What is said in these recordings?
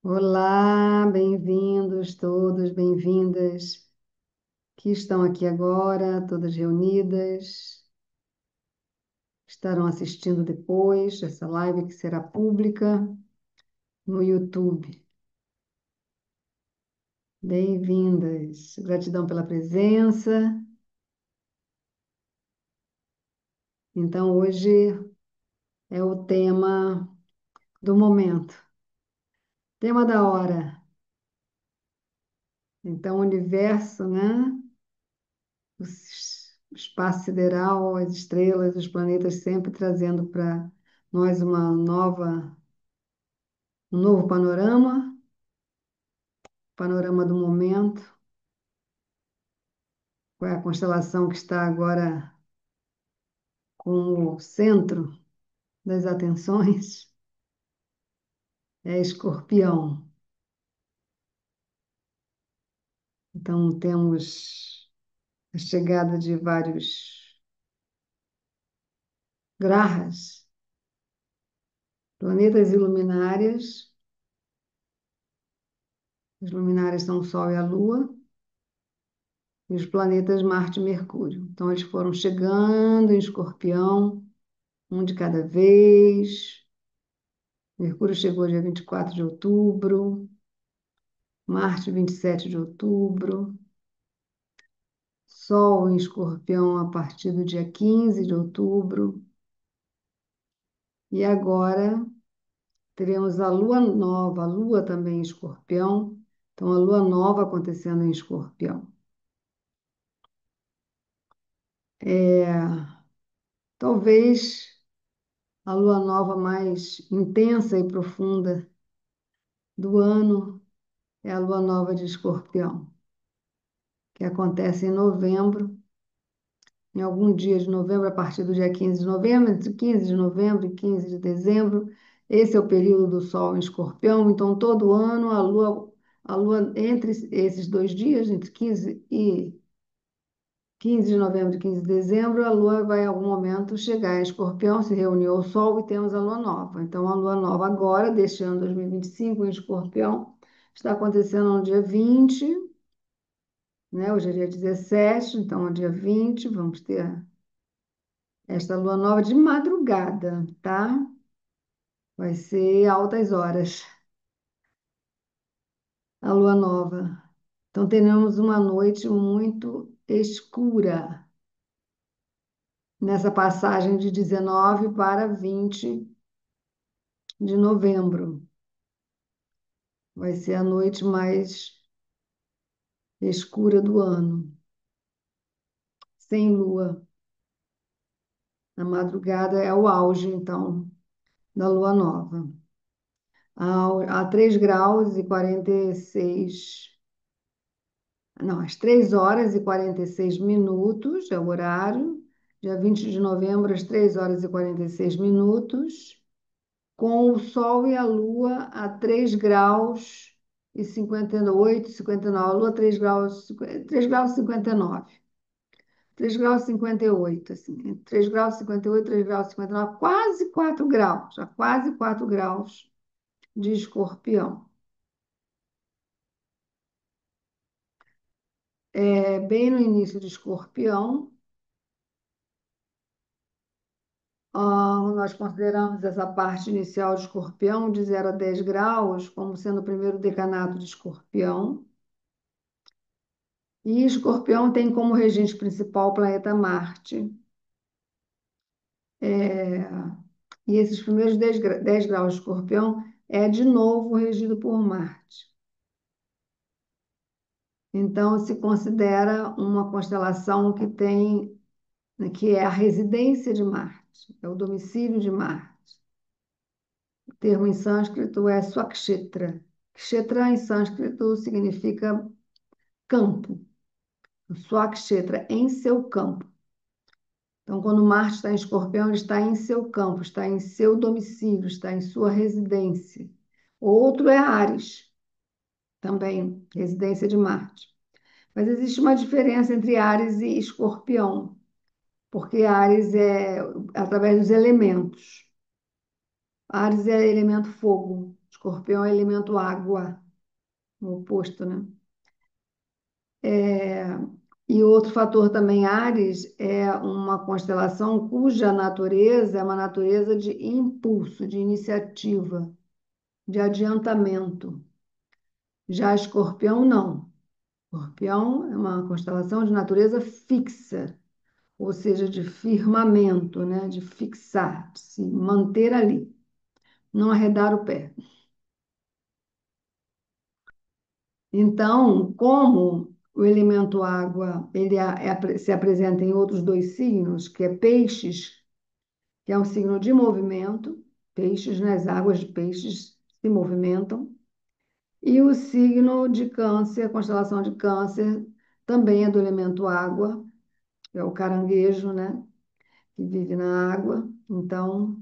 Olá, bem-vindos todos, bem-vindas que estão aqui agora, todas reunidas, estarão assistindo depois essa live que será pública no YouTube. Bem-vindas, gratidão pela presença. Então, hoje é o tema do momento, tema da hora. Então, o universo, né? O espaço sideral, as estrelas, os planetas sempre trazendo para nós um novo panorama, panorama do momento, qual é a constelação que está agora com o centro das atenções, é Escorpião. Então, temos a chegada de vários grahas, planetas e luminárias. As luminárias são o Sol e a Lua, e os planetas Marte e Mercúrio. Então, eles foram chegando em Escorpião, um de cada vez. Mercúrio chegou dia 24 de outubro, Marte, 27 de outubro, Sol em Escorpião a partir do dia 15 de outubro, e agora teremos a Lua nova, a Lua também em Escorpião, então a Lua nova acontecendo em Escorpião. É, talvez a Lua nova mais intensa e profunda do ano é a Lua nova de Escorpião, que acontece em novembro, em algum dia de novembro, a partir do dia 15 de novembro, entre 15 de novembro e 15 de dezembro. Esse é o período do Sol em Escorpião, então todo ano a Lua entre esses dois dias, entre 15 de novembro e 15 de dezembro, a Lua vai em algum momento chegar em Escorpião, se reunir ao Sol e temos a Lua nova. Então a Lua nova agora, deste ano 2025, em Escorpião, está acontecendo no dia 20, né? Hoje é dia 17, então no dia 20 vamos ter esta lua nova de madrugada, tá? Vai ser altas horas, a lua nova. Então, teremos uma noite muito escura nessa passagem de 19 para 20 de novembro. Vai ser a noite mais escura do ano, sem lua. A madrugada é o auge, então, da lua nova. A 3 graus e 46. Não, às 3 horas e 46 minutos é o horário, dia 20 de novembro, às 3 horas e 46 minutos, com o Sol e a Lua a 3 graus e 58, 59, a Lua 3 graus e 59, 3 graus e 58, assim, entre 3 graus e 58, 3 graus e 59, quase 4 graus, já quase 4 graus de Escorpião. É bem no início de Escorpião. Nós consideramos essa parte inicial de Escorpião, de 0 a 10 graus, como sendo o primeiro decanato de Escorpião. E Escorpião tem como regente principal o planeta Marte. É, e esses primeiros 10 graus de Escorpião é de novo regido por Marte. Então, se considera uma constelação que tem, que é a residência de Marte, é o domicílio de Marte. O termo em sânscrito é Swakshetra. Kshetra em sânscrito significa campo. Swakshetra, em seu campo. Então, quando Marte está em Escorpião, ele está em seu campo, está em seu domicílio, está em sua residência. Outro é Áries, também residência de Marte. Mas existe uma diferença entre Áries e Escorpião, porque Áries é através dos elementos. Áries é elemento fogo, Escorpião é elemento água, o oposto, né? É, e outro fator também, Áries, é uma constelação cuja natureza é uma natureza de impulso, de iniciativa, de adiantamento. Já Escorpião, não. Escorpião é uma constelação de natureza fixa, ou seja, de firmamento, né? De fixar, de se manter ali, não arredar o pé. Então, como o elemento água se apresenta em outros dois signos, que é peixes, que é um signo de movimento, peixes, né? As águas de peixes se movimentam, e o signo de câncer, a constelação de câncer, também é do elemento água, é o caranguejo, né? Que vive na água. Então,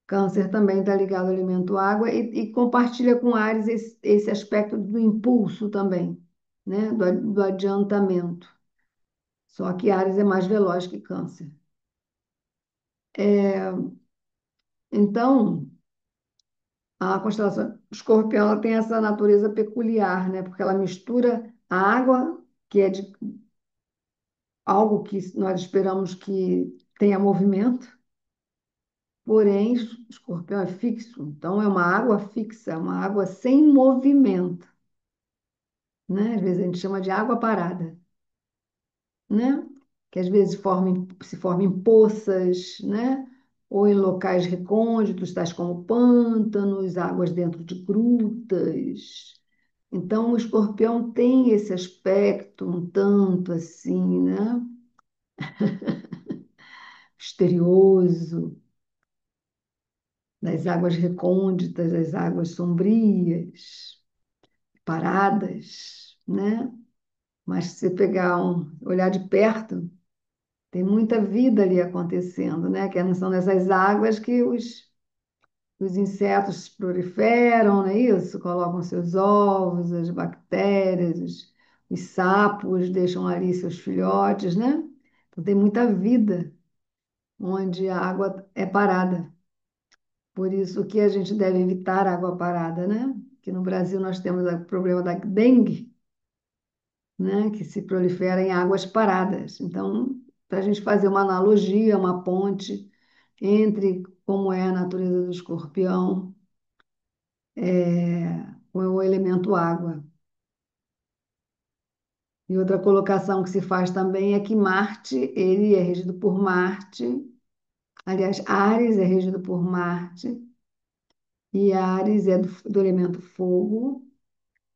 câncer também está ligado ao elemento água e compartilha com Áries esse aspecto do impulso também, né? Do adiantamento. Só que Áries é mais veloz que Câncer. Então, a constelação Escorpião ela tem essa natureza peculiar, né? Porque ela mistura a água, que é de algo que nós esperamos que tenha movimento, porém, Escorpião é fixo, então é uma água fixa, é uma água sem movimento, né? Às vezes a gente chama de água parada, né? Que às vezes se forma em poças, né? Ou em locais recônditos, tais como pântanos, águas dentro de grutas. Então, o escorpião tem esse aspecto um tanto assim, né? Misterioso, das águas recônditas, das águas sombrias, paradas, né? Mas se você olhar de perto, tem muita vida ali acontecendo, né? Que são nessas águas que os insetos proliferam, não é isso? Colocam seus ovos, as bactérias, os sapos deixam ali seus filhotes, né? Então tem muita vida onde a água é parada. Por isso que a gente deve evitar a água parada, né? Que no Brasil nós temos o problema da dengue, né? Que se prolifera em águas paradas. Então, para a gente fazer uma analogia, uma ponte entre como é a natureza do escorpião com o elemento água. E outra colocação que se faz também é que Marte, ele é regido por Marte, aliás, Áries é regido por Marte, e Áries é do elemento fogo,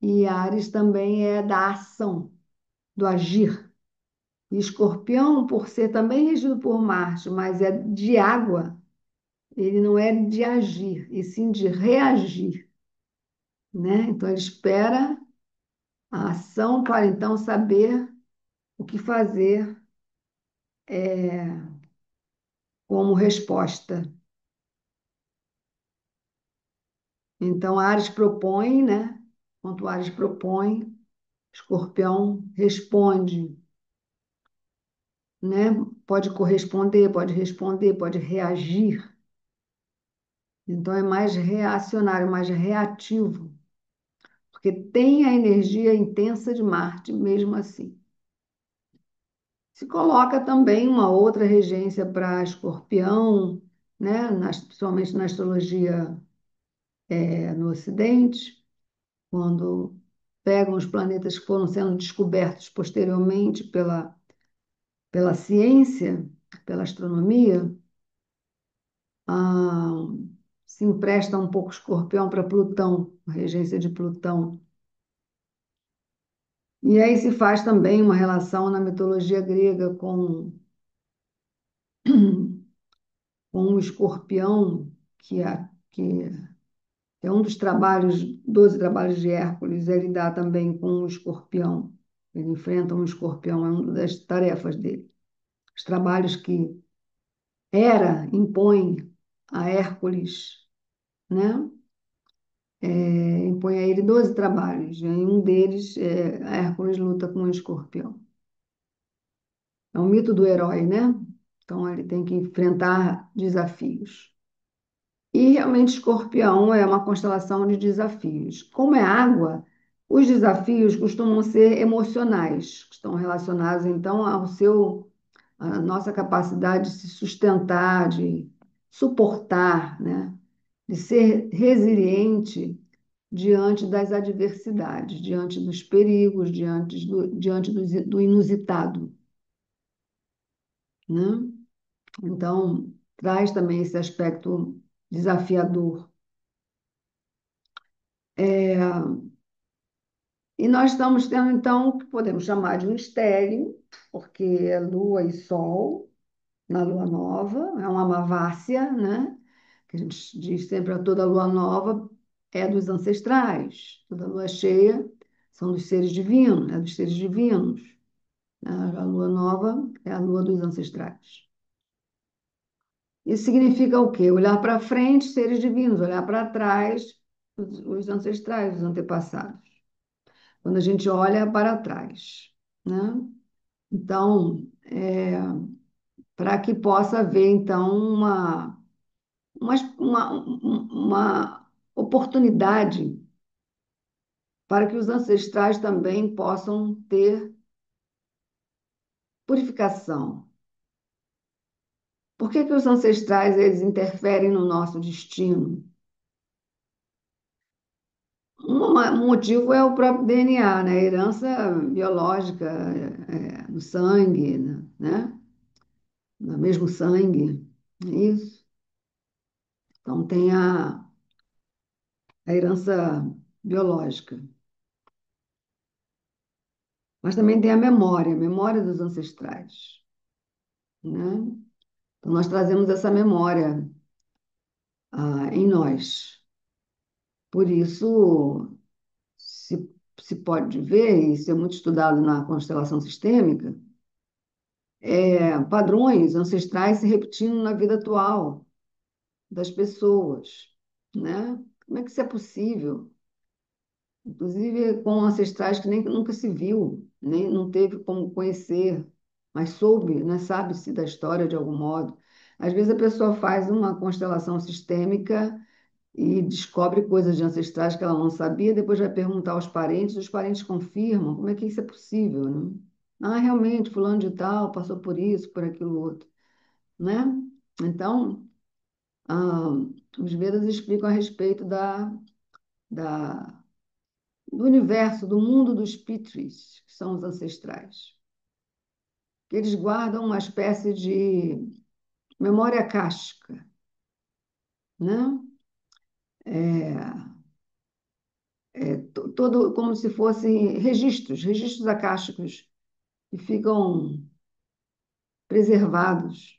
e Áries também é da ação, do agir. E Escorpião, por ser também regido por Marte, mas é de água, ele não é de agir, e sim de reagir, né? Então ele espera a ação para então saber o que fazer como resposta. Então Ares propõe, né? Enquanto Ares propõe, Escorpião responde, né? Pode corresponder, pode responder, pode reagir. Então é mais reacionário, mais reativo, porque tem a energia intensa de Marte, mesmo assim. Se coloca também uma outra regência para Escorpião, né? Principalmente na astrologia no Ocidente, quando pegam os planetas que foram sendo descobertos posteriormente pela ciência, pela astronomia, ah, se empresta um pouco Escorpião para Plutão, a regência de Plutão. E aí se faz também uma relação na mitologia grega com o Escorpião, que é um dos trabalhos, 12 trabalhos de Hércules, ele dá também com o Escorpião. Ele enfrenta um Escorpião, é uma das tarefas dele. Os trabalhos que Hera impõe a Hércules, né? Impõe a ele 12 trabalhos. Em um deles, Hércules luta com um escorpião. É um mito do herói, né? Então, ele tem que enfrentar desafios. E realmente Escorpião é uma constelação de desafios. Como é água, os desafios costumam ser emocionais, que estão relacionados então à nossa capacidade de se sustentar, de suportar, né? De ser resiliente diante das adversidades, diante dos perigos, diante do inusitado, né? Então, traz também esse aspecto desafiador. E nós estamos tendo, então, o que podemos chamar de um estéreo, porque é Lua e Sol na Lua Nova, é uma Amavácia, né? Que a gente diz sempre a toda Lua Nova é dos ancestrais, toda Lua cheia são dos seres divinos, é dos seres divinos, né? A Lua Nova é a Lua dos ancestrais. Isso significa o quê? Olhar para frente, seres divinos, olhar para trás, os ancestrais, os antepassados. Quando a gente olha para trás, né? Então, para que possa haver, então, uma oportunidade para que os ancestrais também possam ter purificação. Por que que os ancestrais eles interferem no nosso destino? Um motivo é o próprio DNA, né? A herança biológica no sangue, né? No mesmo sangue, é isso. Então tem a herança biológica, mas também tem a memória dos ancestrais, né? Então nós trazemos essa memória em nós. Por isso se pode ver, e isso é muito estudado na constelação sistêmica, padrões ancestrais se repetindo na vida atual das pessoas, né? Como é que isso é possível? Inclusive com ancestrais que nem nunca se viu, nem não teve como conhecer, mas soube, né? Sabe-se da história de algum modo. Às vezes a pessoa faz uma constelação sistêmica e descobre coisas de ancestrais que ela não sabia, depois vai perguntar aos parentes, os parentes confirmam. Como é que isso é possível, né? Ah, realmente, fulano de tal passou por isso, por aquilo outro, né? Então, ah, os Vedas explicam a respeito da do universo, do mundo dos Pitris, que são os ancestrais, que eles guardam uma espécie de memória akáshica, né? É, todo como se fossem registros akáshicos que ficam preservados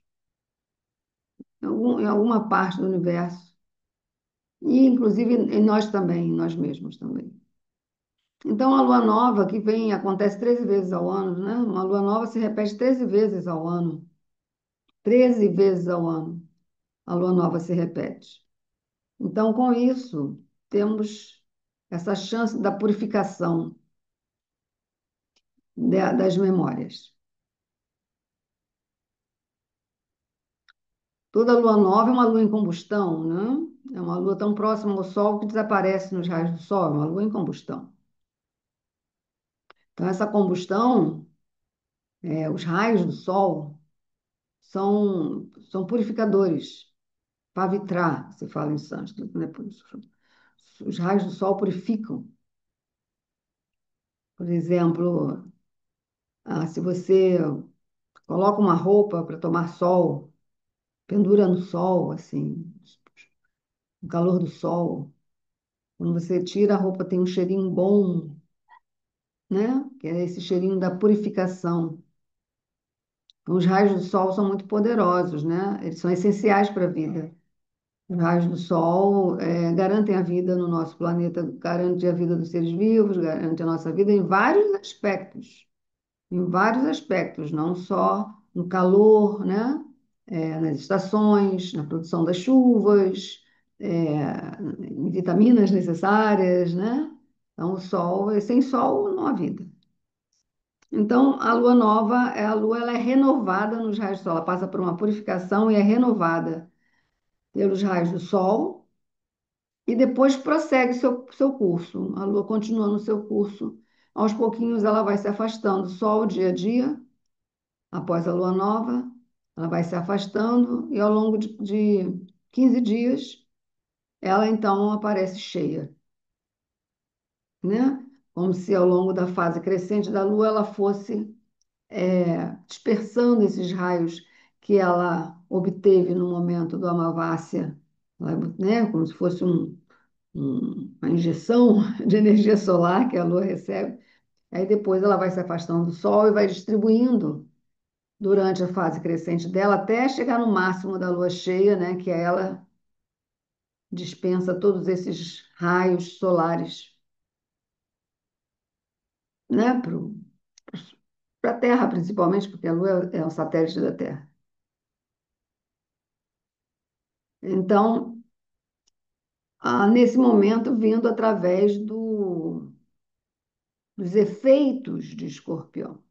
em alguma parte do universo e inclusive em nós também, em nós mesmos também. Então, a lua nova que vem, acontece 13 vezes ao ano, né? Uma lua nova se repete 13 vezes ao ano. 13 vezes ao ano, a lua nova se repete. Então, com isso, temos essa chance da purificação das memórias. Toda lua nova é uma lua em combustão, né? É uma lua tão próxima ao Sol que desaparece nos raios do Sol, é uma lua em combustão. Então, essa combustão, os raios do Sol, são purificadores. Pavitra, se fala em sânscrito, né? Por isso, os raios do Sol purificam. Por exemplo, se você coloca uma roupa para tomar sol, pendura no sol, assim, no calor do sol. Quando você tira a roupa, tem um cheirinho bom, né? Que é esse cheirinho da purificação. Então, os raios do sol são muito poderosos, né? Eles são essenciais para a vida. Os raios do sol garantem a vida no nosso planeta, garantem a vida dos seres vivos, garantem a nossa vida em vários aspectos, não só no calor, né? Nas estações, na produção das chuvas, em vitaminas necessárias, né? Então, o sol, sem sol não há vida. Então, a lua nova, a lua ela é renovada nos raios do sol, ela passa por uma purificação e é renovada. pelos raios do Sol e depois prossegue seu curso. A Lua continua no seu curso. Aos pouquinhos ela vai se afastando. Sol, dia a dia, após a Lua nova, ela vai se afastando e ao longo de 15 dias ela então aparece cheia, né? Como se ao longo da fase crescente da Lua ela fosse dispersando esses raios que ela obteve no momento do Amavácia, né? Como se fosse uma injeção de energia solar que a Lua recebe. Aí depois ela vai se afastando do Sol e vai distribuindo durante a fase crescente dela até chegar no máximo da Lua cheia, né? Que ela dispensa todos esses raios solares, né? Para a Terra, principalmente, porque a Lua é um satélite da Terra. Então, nesse momento, vindo através dos efeitos de Escorpião.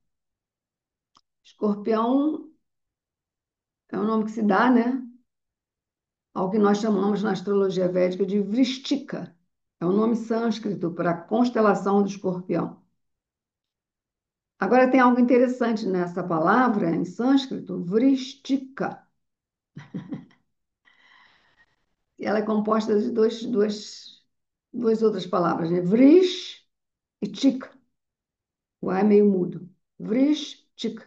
Escorpião é o nome que se dá, né, ao que nós chamamos na astrologia védica de Vrishtika. É o nome sânscrito para a constelação do Escorpião. Agora, tem algo interessante nessa palavra, em sânscrito, Vrishtika. Ela é composta de duas outras palavras, né? Vrish e Chika. O A é meio mudo. Vrishtika.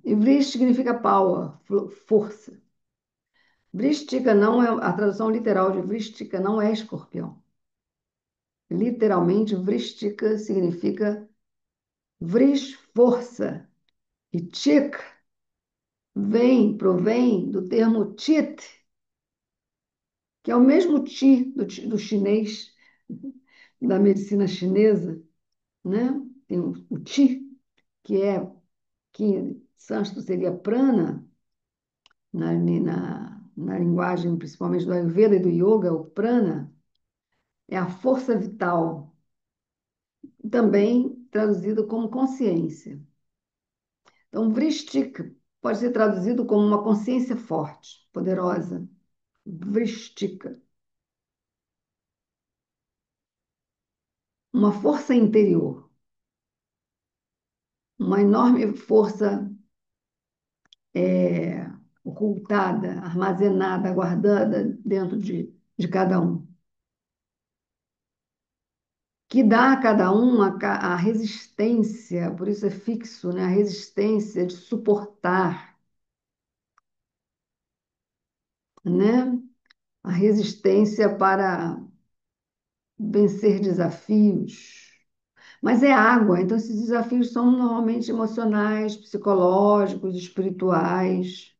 E Vrish significa power, força. Vrishtika não é, a tradução literal de Vrishtika não é escorpião. Literalmente, Vrishtika significa Vrish, força. E Chik provém do termo Chit, que é o mesmo do chinês, da medicina chinesa, né? Tem o Chi, que em sânscrito seria prana, na linguagem principalmente do Ayurveda e do Yoga, o prana é a força vital, também traduzido como consciência. Então, Vrishtik pode ser traduzido como uma consciência forte, poderosa. Vrishtika, uma força interior, uma enorme força ocultada, armazenada, guardada dentro de cada um, que dá a cada um a resistência, por isso é fixo, né? A resistência de suportar, né? A resistência para vencer desafios. Mas é água, então esses desafios são normalmente emocionais, psicológicos, espirituais.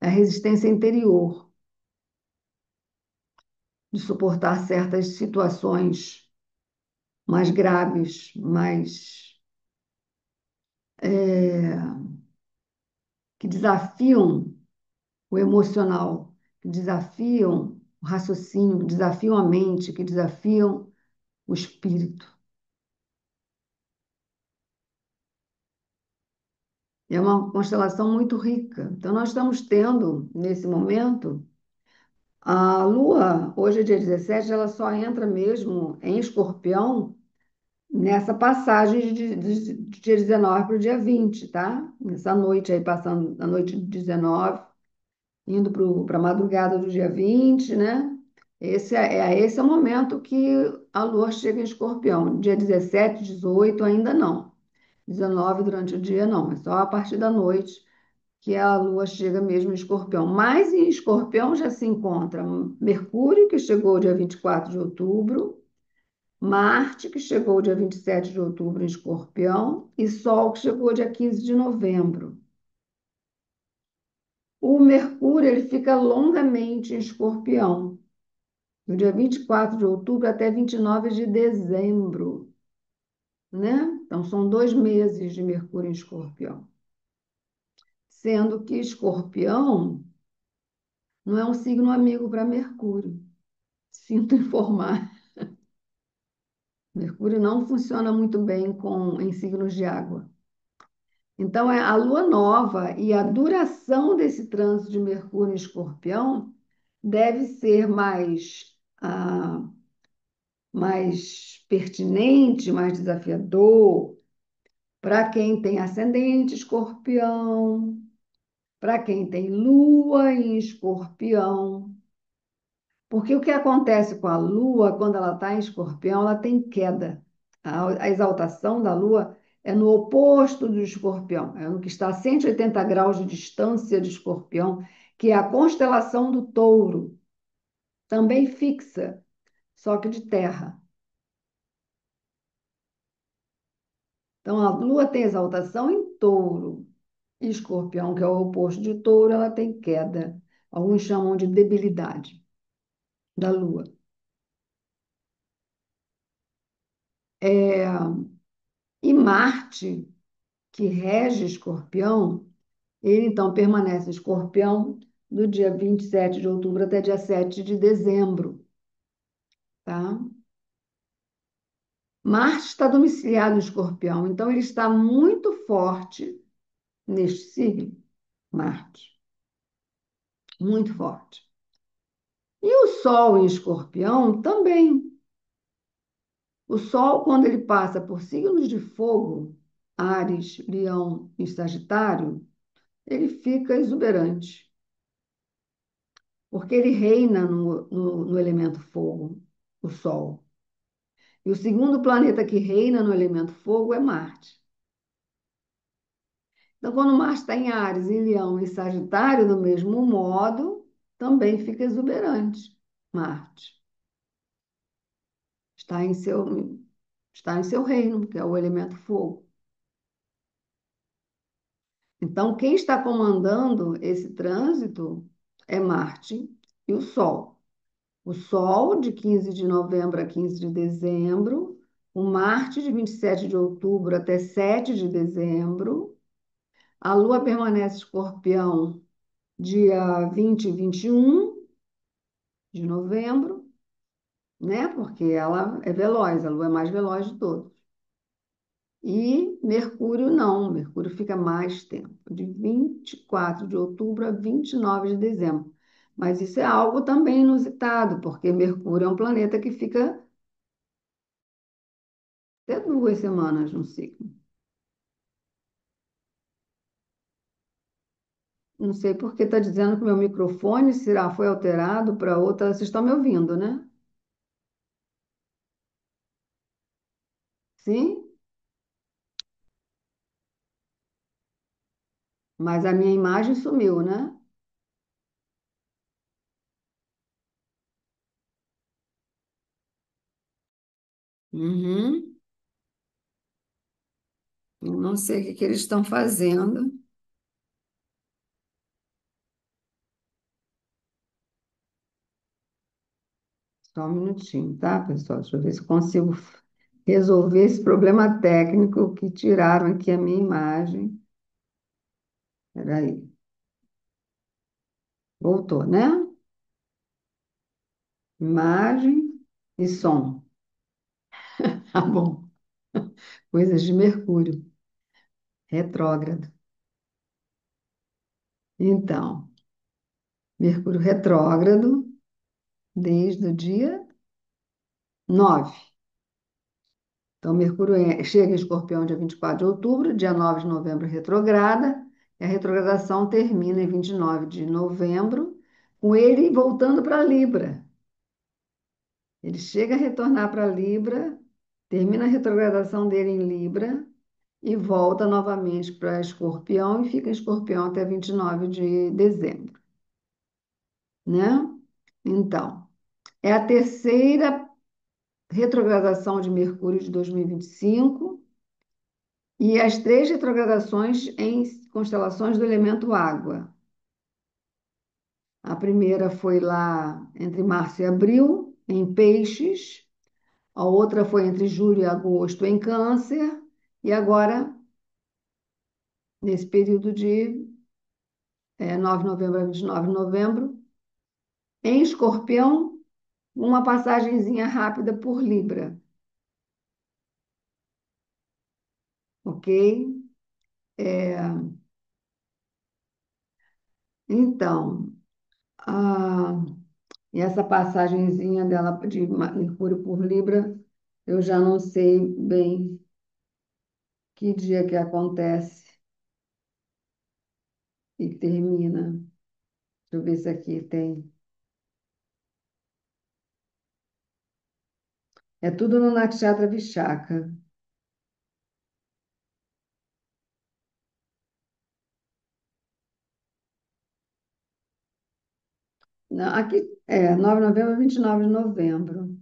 É a resistência interior de suportar certas situações mais graves, que desafiam o emocional, que desafiam o raciocínio, que desafiam a mente, que desafiam o espírito. É uma constelação muito rica. Então, nós estamos tendo, nesse momento, a Lua, hoje é dia 17, ela só entra mesmo em Escorpião nessa passagem de dia 19 para o dia 20, tá? Nessa noite aí, passando a noite de 19, indo para a madrugada do dia 20, né? Esse é o momento que a Lua chega em Escorpião. Dia 17, 18 ainda não. 19 durante o dia não, é só a partir da noite que a Lua chega mesmo em Escorpião. Mas em Escorpião já se encontra Mercúrio, que chegou dia 24 de outubro, Marte, que chegou dia 27 de outubro em Escorpião, e Sol, que chegou dia 15 de novembro. O Mercúrio ele fica longamente em Escorpião, do dia 24 de outubro até 29 de dezembro, né? Então, são 2 meses de Mercúrio em Escorpião. Sendo que Escorpião não é um signo amigo para Mercúrio. Sinto informar. Mercúrio não funciona muito bem em signos de água. Então, é a lua nova e a duração desse trânsito de Mercúrio em Escorpião deve ser mais pertinente, mais desafiador para quem tem ascendente Escorpião, para quem tem lua em Escorpião. Porque o que acontece com a lua, quando ela está em Escorpião, ela tem queda. A exaltação da lua é no oposto do Escorpião, é no que está a 180 graus de distância de Escorpião, que é a constelação do Touro, também fixa, só que de terra. Então, a lua tem exaltação em Touro. E Escorpião, que é o oposto de Touro, ela tem queda. Alguns chamam de debilidade da lua. É, e Marte, que rege Escorpião, ele então permanece em Escorpião do dia 27 de outubro até dia 7 de dezembro, tá? Marte está domiciliado em Escorpião, então ele está muito forte neste signo, Marte, muito forte. E o Sol em Escorpião também. O Sol, quando ele passa por signos de fogo, Áries, Leão e Sagitário, ele fica exuberante, porque ele reina no elemento fogo, o Sol. E o segundo planeta que reina no elemento fogo é Marte. Então, quando Marte está em Áries, em Leão e Sagitário, do mesmo modo, também fica exuberante. Marte está em seu, está em seu reino, que é o elemento fogo. Então, quem está comandando esse trânsito é Marte e o Sol. O Sol, de 15 de novembro a 15 de dezembro, o Marte, de 27 de outubro até 7 de dezembro, a Lua permanece em Escorpião dia 20 e 21 de novembro, né? Porque ela é veloz, a Lua é mais veloz de todos. E Mercúrio não, Mercúrio fica mais tempo, de 24 de outubro a 29 de dezembro. Mas isso é algo também inusitado, porque Mercúrio é um planeta que fica até 2 semanas no ciclo. Não sei por que está dizendo que meu microfone será, foi alterado para outra. Vocês estão me ouvindo, né? Sim? Mas a minha imagem sumiu, né? Uhum. Eu não sei o que eles estão fazendo. Só um minutinho, tá, pessoal? Deixa eu ver se eu consigo resolver esse problema técnico que tiraram aqui a minha imagem. Espera aí. Voltou, né? Imagem e som. Tá bom. Coisas de Mercúrio, retrógrado. Então, Mercúrio retrógrado desde o dia 9. Então, Mercúrio chega em Escorpião dia 24 de outubro, dia 9 de novembro retrograda, e a retrogradação termina em 29 de novembro, com ele voltando para Libra. Ele chega a retornar para Libra, termina a retrogradação dele em Libra e volta novamente para Escorpião e fica em Escorpião até 29 de dezembro, né? Então, é a terceira retrogradação de Mercúrio de 2025 e as três retrogradações em constelações do elemento água. A primeira foi lá entre março e abril, em Peixes. A outra foi entre julho e agosto, em Câncer. E agora, nesse período de 9 de novembro a 29 de novembro, em Escorpião, uma passagenzinha rápida por Libra, ok? É, então, a, e essa passagenzinha dela de Mercúrio por Libra, eu já não sei bem que dia que acontece e termina. Deixa eu ver se aqui tem. É tudo no Nakshatra Vishaka. Não, aqui é 9 de novembro, 29 de novembro.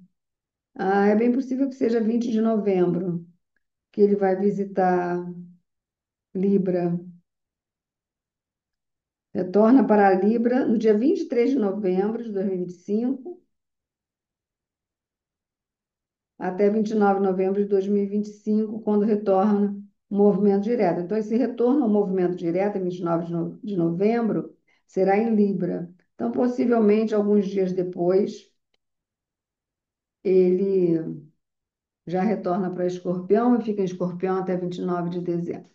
Ah, é bem possível que seja 20 de novembro, que ele vai visitar Libra. Retorna para Libra no dia 23 de novembro de 2025 até 29 de novembro de 2025, quando retorna o movimento direto. Então, esse retorno ao movimento direto, em 29 de novembro, será em Libra. Então, possivelmente, alguns dias depois, ele já retorna para Escorpião e fica em Escorpião até 29 de dezembro.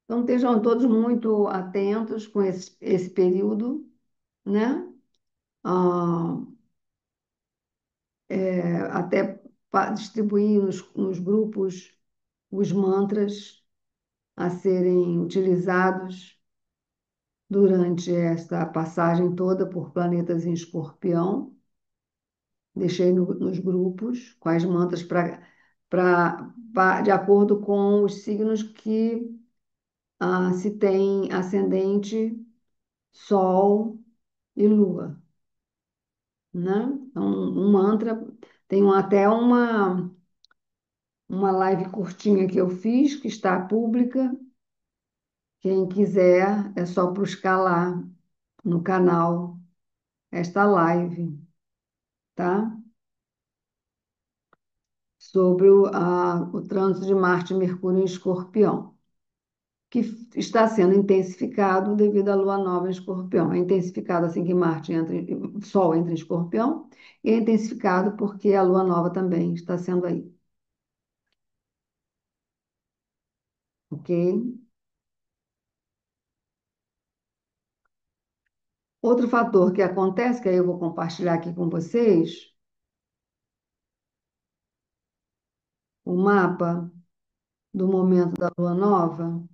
Então, estejam todos muito atentos com esse período, né? Ah, até distribuir nos grupos os mantras a serem utilizados durante esta passagem toda por planetas em Escorpião. Deixei nos grupos quais mantras de acordo com os signos que se tem ascendente, Sol e Lua, né? Então, um mantra, tem até uma live curtinha que eu fiz, que está pública. Quem quiser, é só buscar lá no canal esta live, tá? Sobre o trânsito de Marte e Mercúrio em Escorpião, que está sendo intensificado devido à Lua Nova em Escorpião. É intensificado assim que Marte entra, Sol entra em Escorpião, e é intensificado porque a Lua Nova também está sendo aí, ok? Outro fator que acontece, que aí eu vou compartilhar aqui com vocês, o mapa do momento da Lua Nova.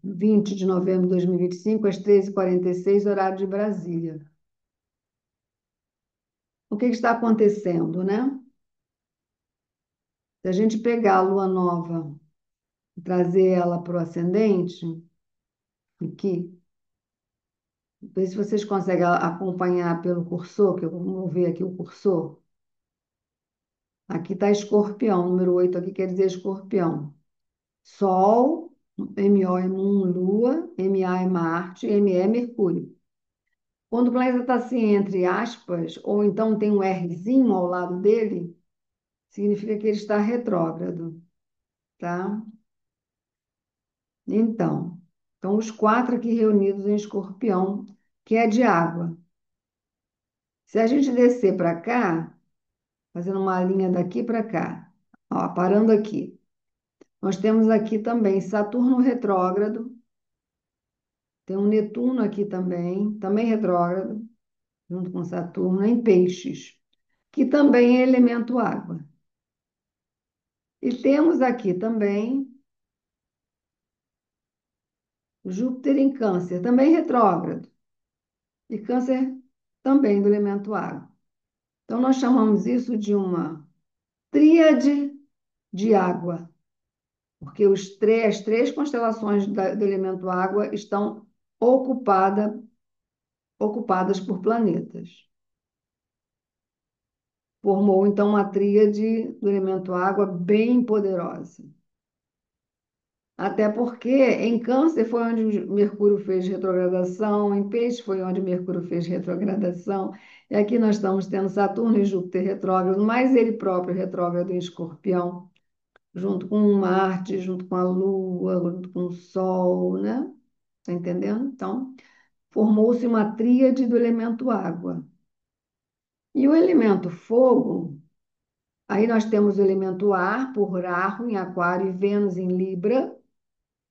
20 de novembro de 2025, às 13h46, horário de Brasília. O que está acontecendo, né? Se a gente pegar a lua nova e trazer ela para o ascendente, aqui, ver se vocês conseguem acompanhar pelo cursor, que eu vou mover aqui o cursor. Aqui está escorpião, número 8 aqui quer dizer escorpião. Sol, MO é Moon, Lua, MA é Marte, ME é Mercúrio. Quando o planeta está assim, entre aspas, ou então tem um Rzinho ao lado dele, significa que ele está retrógrado, tá? Então, os quatro aqui reunidos em Escorpião, que é de água. Se a gente descer para cá, fazendo uma linha daqui para cá, ó, parando aqui, nós temos aqui também Saturno retrógrado, tem um Netuno aqui também, também retrógrado, junto com Saturno, em Peixes, que também é elemento água. E temos aqui também Júpiter em Câncer, também retrógrado, e Câncer também do elemento água. Então, nós chamamos isso de uma tríade de água, porque as três constelações do elemento água estão ocupadas por planetas. Formou, então, uma tríade do elemento água bem poderosa. Até porque em Câncer foi onde Mercúrio fez retrogradação, em Peixe foi onde Mercúrio fez retrogradação, e aqui nós estamos tendo Saturno e Júpiter retrógrado, mais ele próprio retrógrado em Escorpião, junto com Marte, junto com a Lua, junto com o Sol, né? Tá entendendo? Então, formou-se uma tríade do elemento água. E o elemento fogo, aí nós temos o elemento ar, por Rahu em Aquário e Vênus em Libra.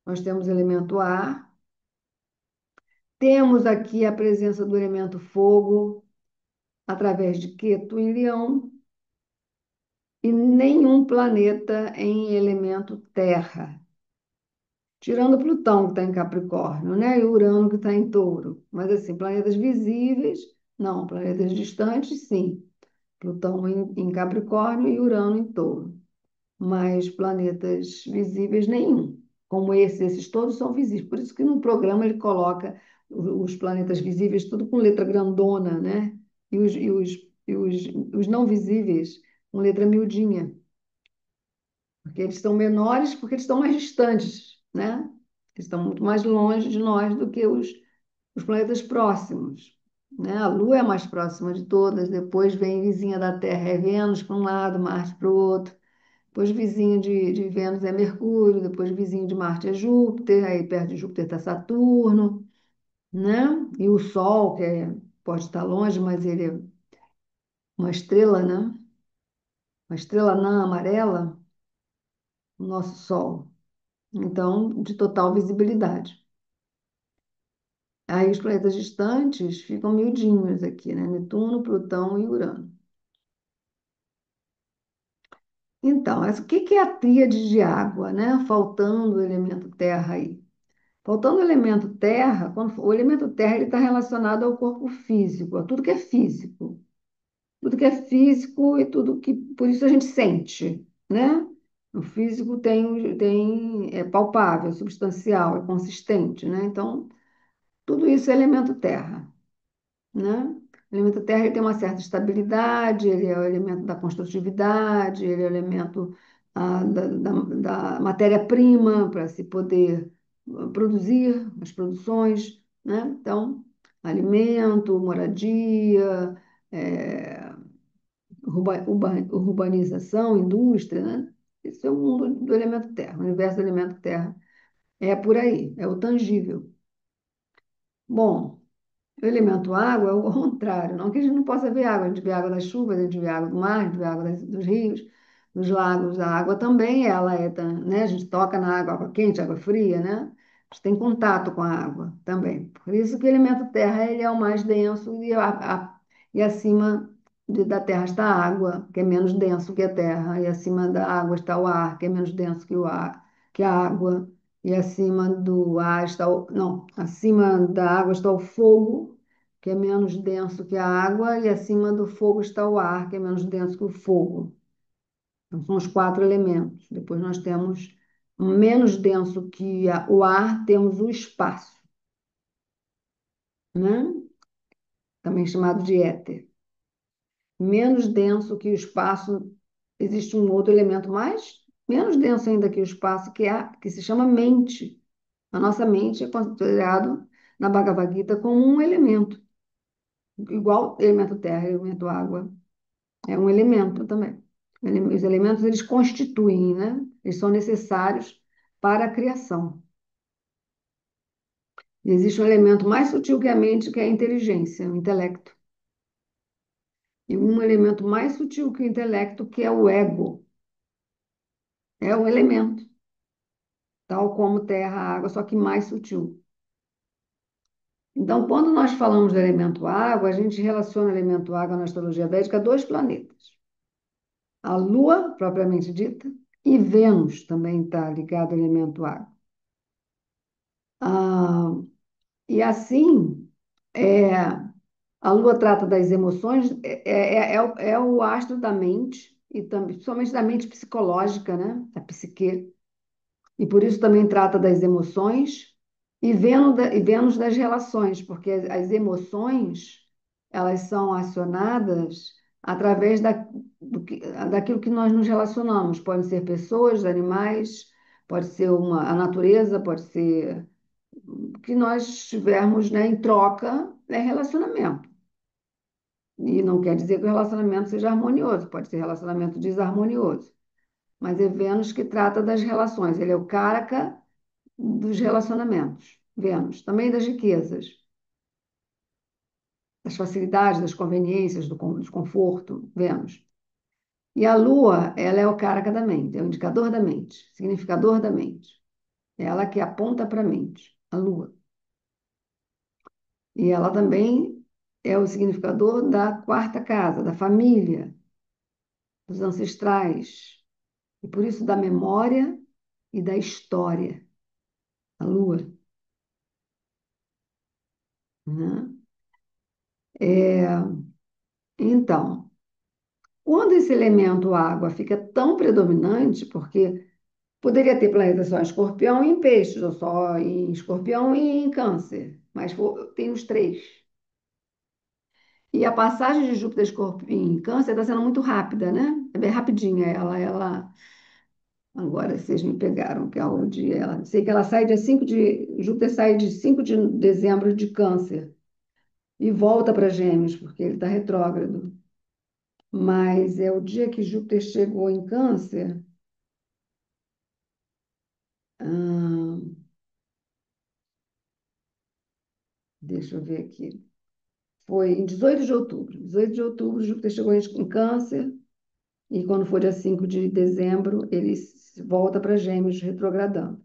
Nós temos o elemento ar. Temos aqui a presença do elemento fogo através de Quetu em Leão e nenhum planeta em elemento terra. Tirando Plutão, que está em Capricórnio, né? E Urano, que está em Touro. Mas, assim, planetas visíveis, não. Planetas distantes, sim. Plutão em Capricórnio e Urano em Touro. Mas planetas visíveis, nenhum. Como esses todos são visíveis. Por isso que no programa ele coloca os planetas visíveis tudo com letra grandona, né? E os não visíveis com letra miudinha. Porque eles estão menores, porque eles estão mais distantes, né? Eles estão muito mais longe de nós do que os planetas próximos, né? A Lua é a mais próxima de todas, depois vem vizinha da Terra é Vênus para um lado, Marte para o outro, depois vizinho de Vênus é Mercúrio, depois vizinho de Marte é Júpiter, aí perto de Júpiter está Saturno, né? E o Sol, pode estar longe, mas ele é uma estrela, né? Uma estrela anã amarela, o nosso Sol. Então, de total visibilidade. Aí os planetas distantes ficam miudinhos aqui, né? Netuno, Plutão e Urano. Então, o que que é a tríade de água, né? Faltando o elemento terra aí. Faltando o elemento terra, o elemento terra ele está relacionado ao corpo físico, a tudo que é físico. Tudo que é físico e tudo que, por isso a gente sente, né? O físico é palpável, é substancial, é consistente, né? Então, tudo isso é elemento terra, né? O elemento terra ele tem uma certa estabilidade, ele é o elemento da construtividade, ele é o elemento da matéria-prima para se poder produzir as produções, né? Então, alimento, moradia, é, urbanização, indústria, né? Esse é o mundo do elemento terra, o universo do elemento terra é por aí, é o tangível. Bom, o elemento água é o contrário, não que a gente não possa ver água, a gente vê água das chuvas, a gente vê água do mar, a gente vê água dos rios, dos lagos, a água também, ela é, né? A gente toca na água, água quente, água fria, né? A gente tem contato com a água também. Por isso que o elemento terra ele é o mais denso e acima da terra está a água, que é menos denso que a terra, e acima da água está o ar, que é menos denso que o ar, que a água. E acima do ar está não, acima da água está o fogo, que é menos denso que a água, e acima do fogo está o ar, que é menos denso que o fogo. Então, são os quatro elementos. Depois nós temos menos denso que o ar, temos o espaço, né? Também chamado de éter. Menos denso que o espaço, existe um outro elemento mais menos denso ainda que o espaço, que se chama mente. A nossa mente é considerado na Bhagavad Gita como um elemento, igual elemento terra, elemento água, é um elemento também. Os elementos eles constituem, né? Eles são necessários para a criação. E existe um elemento mais sutil que a mente, que é a inteligência, o intelecto. E um elemento mais sutil que o intelecto, que é o ego. É um elemento, tal como terra, água, só que mais sutil. Então, quando nós falamos do elemento água, a gente relaciona o elemento água na astrologia védica a dois planetas. A Lua, propriamente dita, e Vênus também está ligado ao elemento água. Ah, e assim, é, a Lua trata das emoções, é o astro da mente, e também, principalmente da mente psicológica, né? Da psique. E por isso também trata das emoções e Vênus das relações, porque as emoções elas são acionadas através daquilo que nós nos relacionamos. Podem ser pessoas, animais, pode ser a natureza, pode ser o que nós tivermos, né, em troca, é relacionamento. E não quer dizer que o relacionamento seja harmonioso, pode ser relacionamento desarmonioso. Mas é Vênus que trata das relações. Ele é o Karaka dos relacionamentos, Vênus, também das riquezas. das facilidades, das conveniências, do conforto, Vênus. E a Lua, ela é o carga da mente, é o indicador da mente, significador da mente. É ela que aponta para a mente, a Lua. E ela também é o significador da quarta casa, da família, dos ancestrais, e por isso da memória e da história, a Lua, né? É, então, quando esse elemento água fica tão predominante, porque poderia ter planeta só em Escorpião e em Peixes, ou só em Escorpião e em Câncer, mas tem os três. E a passagem de Júpiter em Câncer está sendo muito rápida, né? É bem rapidinha ela. Agora vocês me pegaram, que é o dia. Sei que ela sai dia 5 de. Júpiter sai de 5 de dezembro de Câncer e volta para Gêmeos, porque ele está retrógrado. Mas é o dia que Júpiter chegou em Câncer. ah, Deixa eu ver aqui. Foi em 18 de outubro. 18 de outubro, Júpiter chegou em Câncer, e quando for dia 5 de dezembro, ele volta para Gêmeos retrogradando,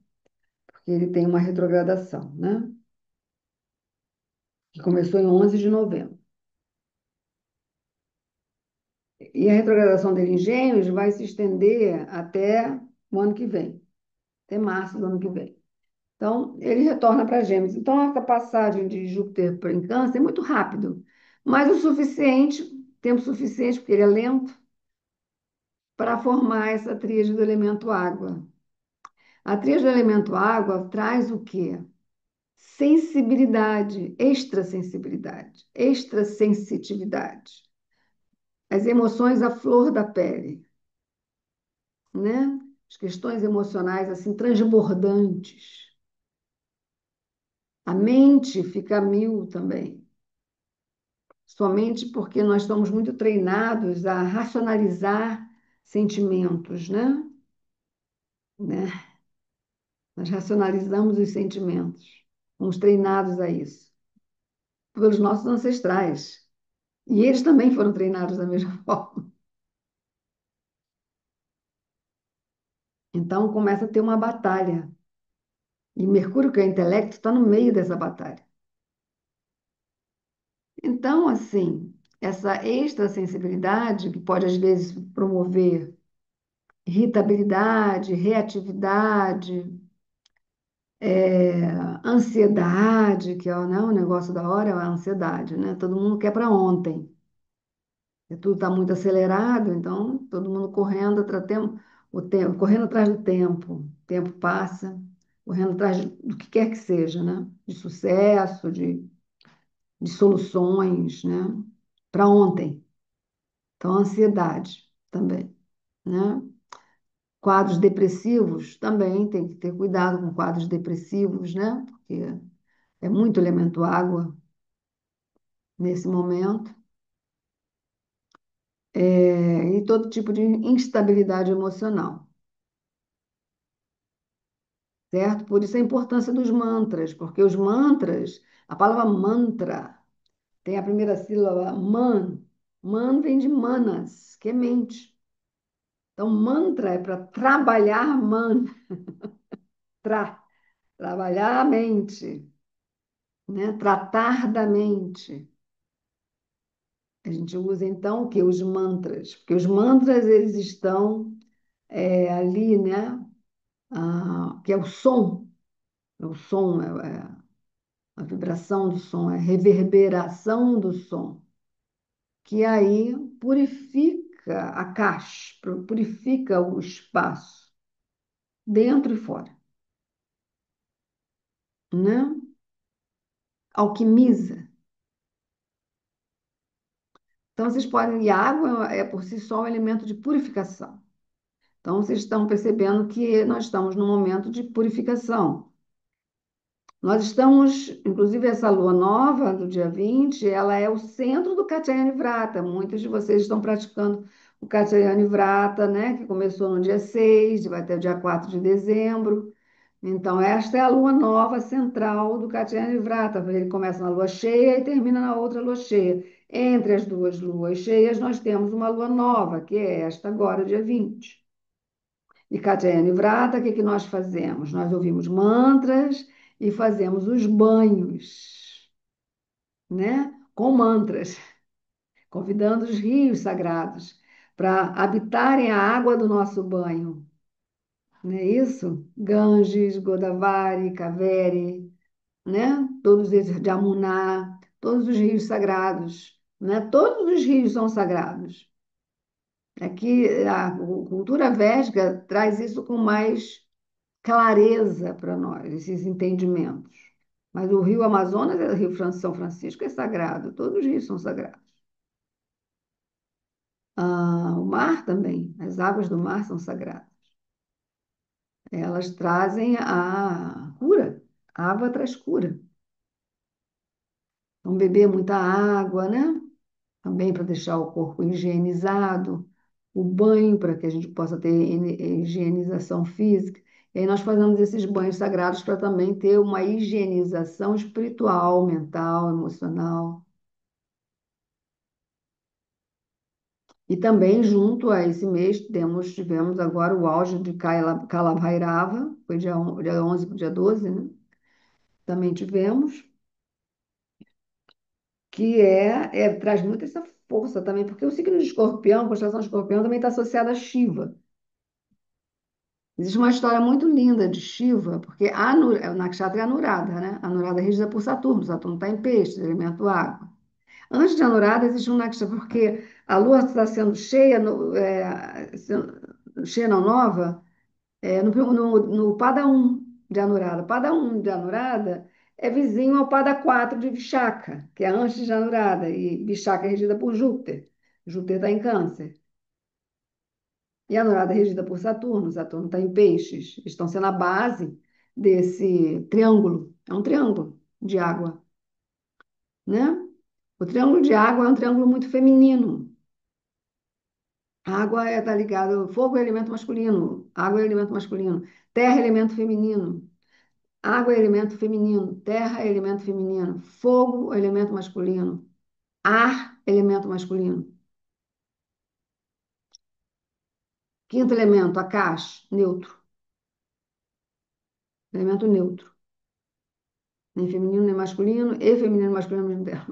porque ele tem uma retrogradação, né? Que começou em 11 de novembro. E a retrogradação dele em Gêmeos vai se estender até o ano que vem, até março do ano que vem. Então, ele retorna para Gêmeos. Então, a passagem de Júpiter para em Câncer é muito rápido, mas o suficiente, tempo suficiente, porque ele é lento, para formar essa tríade do elemento água. A tríade do elemento água traz o quê? Sensibilidade, extrasensitividade. As emoções à flor da pele, né? As questões emocionais assim transbordantes. A mente fica a mil também, somente porque nós estamos muito treinados a racionalizar sentimentos, né? Nós racionalizamos os sentimentos. Fomos treinados a isso pelos nossos ancestrais. E eles também foram treinados da mesma forma. Então começa a ter uma batalha. E Mercúrio, que é intelecto, está no meio dessa batalha. Então, assim, essa extrasensibilidade, que pode às vezes promover irritabilidade, reatividade, ansiedade, que é, né, o negócio da hora, é a ansiedade, né? Todo mundo quer para ontem. E tudo está muito acelerado, então todo mundo correndo atrás o tempo, correndo atrás do tempo. O tempo passa, correndo atrás do que quer que seja, né? De sucesso, de soluções, né? Para ontem. Então, ansiedade também, né? Quadros depressivos também tem que ter cuidado com quadros depressivos, né? Porque é muito elemento água nesse momento. E todo tipo de instabilidade emocional, certo? Por isso a importância dos mantras, porque os mantras, a palavra mantra tem a primeira sílaba man. Man vem de manas, que é mente. Então, mantra é para trabalhar trabalhar a mente, né? Tratar da mente. A gente usa então o que? Os mantras, porque os mantras eles estão ali, né? Que é o som, é a vibração do som, é a reverberação do som, que aí purifica a caixa, purifica o espaço, dentro e fora, né? Alquimiza. Então, vocês podem, e a água é por si só um elemento de purificação. Então, vocês estão percebendo que nós estamos num momento de purificação. Nós estamos, inclusive, essa lua nova do dia 20, ela é o centro do Katyayani Vrata. Muitos de vocês estão praticando o Katyayani Vrata, né? Que começou no dia 6, vai até o dia 4 de dezembro. Então, esta é a lua nova central do Catriona Vrata. Ele começa na lua cheia e termina na outra lua cheia. Entre as duas luas cheias, nós temos uma lua nova, que é esta agora, dia 20. E Katyayani Vrata, o que que nós fazemos? Nós ouvimos mantras e fazemos os banhos, né? Com mantras, convidando os rios sagrados para habitarem a água do nosso banho, não é isso? Ganges, Godavari, Kaveri, né? Todos esses, Jamuná, todos os rios sagrados, né? Todos os rios são sagrados. Aqui a cultura védica traz isso com mais clareza para nós, esses entendimentos. Mas o rio Amazonas, o rio São Francisco é sagrado, todos os rios são sagrados. Ah, o mar também, as águas do mar são sagradas. Elas trazem a cura, a água traz cura. Então, beber muita água, né? Também para deixar o corpo higienizado, o banho para que a gente possa ter higienização física. E aí nós fazemos esses banhos sagrados para também ter uma higienização espiritual, mental, emocional. E também, junto a esse mês, tivemos agora o auge de Kalabhairava, foi dia 11 para o dia 12, né? Também tivemos, que traz muito essa força também, porque o signo de Escorpião, a constelação de Escorpião, também está associada a Shiva. Existe uma história muito linda de Shiva, porque o Nakshatra é Anuradha, né? Anuradha é regida por Saturno, Saturno está em peixes, elemento água. Antes de Anuradha existe um Nakshatra, porque a Lua está sendo cheia, cheia não nova, no Pada 1 de Anuradha. Pada 1 de Anuradha é vizinho ao Pada 4 de Vishaka, que é antes de Anuradha, e Vishaka é regida por Júpiter. Júpiter está em Câncer. E a Anurada é regida por Saturno, Saturno está em peixes, estão sendo a base desse triângulo. É um triângulo de água, né? O triângulo de água é um triângulo muito feminino. A água está ligada, fogo é elemento masculino, água é elemento masculino, terra é elemento feminino, água é elemento feminino, terra é elemento feminino, fogo é elemento masculino, ar é elemento masculino. Quinto elemento, Akash, neutro, elemento neutro. Nem feminino, nem masculino, e feminino e masculino ao mesmo tempo.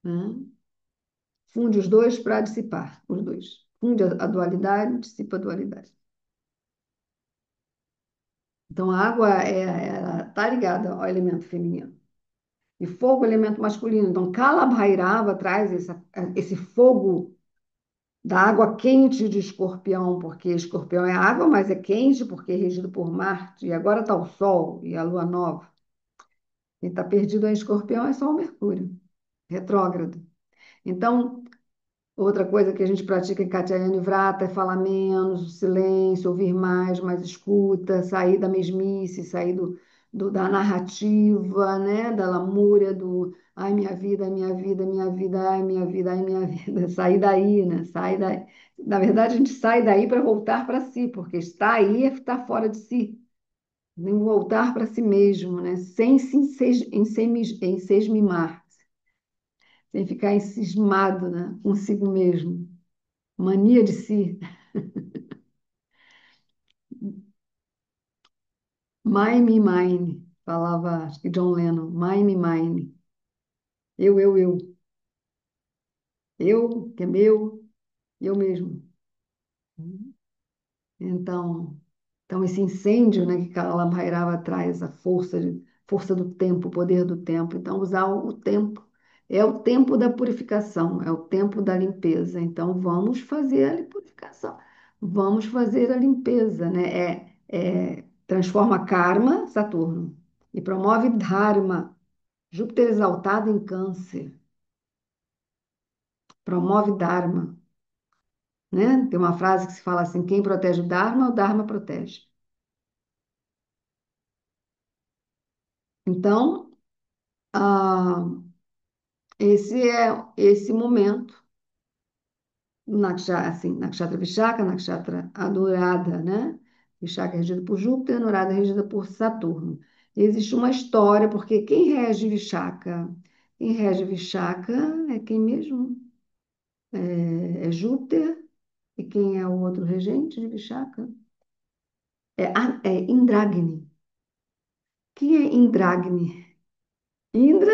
Né? Funde os dois para dissipar, os dois. Funde a dualidade, dissipa a dualidade. Então, a água ela está ligada ao elemento feminino. E fogo é o elemento masculino. Então, Kalabhairava traz esse fogo da água quente de Escorpião, porque Escorpião é água, mas é quente porque é regido por Marte. E agora está o Sol e a Lua nova. Quem está perdido em Escorpião é só o Mercúrio, retrógrado. Então, outra coisa que a gente pratica em Katyayani Vrata é falar menos, silêncio, ouvir mais escuta, sair da mesmice, sair da narrativa, né? Da lamúria, do ai minha vida, minha vida, minha vida, ai minha vida, ai minha vida. Sair daí, né? Sair daí. Na verdade, a gente sai daí para voltar para si, porque estar aí é estar fora de si. Nem voltar para si mesmo, né? Sem se ensesmimar, sem ficar encismado, né? Consigo mesmo. Mania de si. Mine, falava, acho que John Lennon. Mine. Eu. Eu, que é meu, eu mesmo. Então, então esse incêndio, né, que Kalambhairava traz, a força do tempo, o poder do tempo. Então, usar o tempo. É o tempo da purificação, é o tempo da limpeza. Então, vamos fazer a purificação. Vamos fazer a limpeza, né? Transforma karma, Saturno, e promove dharma, Júpiter exaltado em Câncer, promove dharma, né? Tem uma frase que se fala assim: quem protege o Dharma protege. Então, ah, esse é esse momento, Nakshatra, assim, Nakshatra Vishaka, Nakshatra Anuradha, né? Vishaka é regido por Júpiter, Anuradha é regida por Saturno. Existe uma história, porque quem rege Vishaka? Quem rege Vishaka é quem mesmo? É Júpiter. E quem é o outro regente de Vishaka? É Indragni. Quem é Indragni? Indra,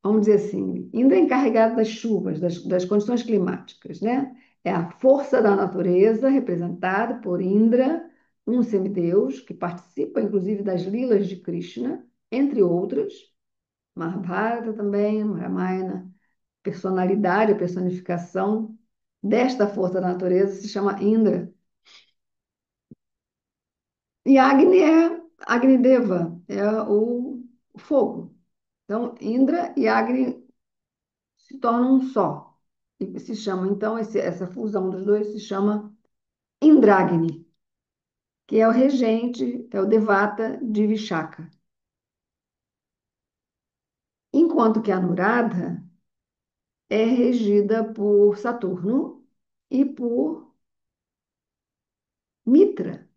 vamos dizer assim, Indra é encarregado das chuvas, das condições climáticas, né? É a força da natureza representada por Indra, um semideus que participa, inclusive, das lilas de Krishna, entre outras. Mahabharata também, Ramayana, personalidade, a personificação desta força da natureza se chama Indra. E Agni é Agnideva, é o fogo. Então, Indra e Agni se tornam um só. E se chama, então, essa fusão dos dois se chama Indragni, que é o regente, é o Devata de Vishaka. Enquanto que a Anuradha é regida por Saturno e por Mitra,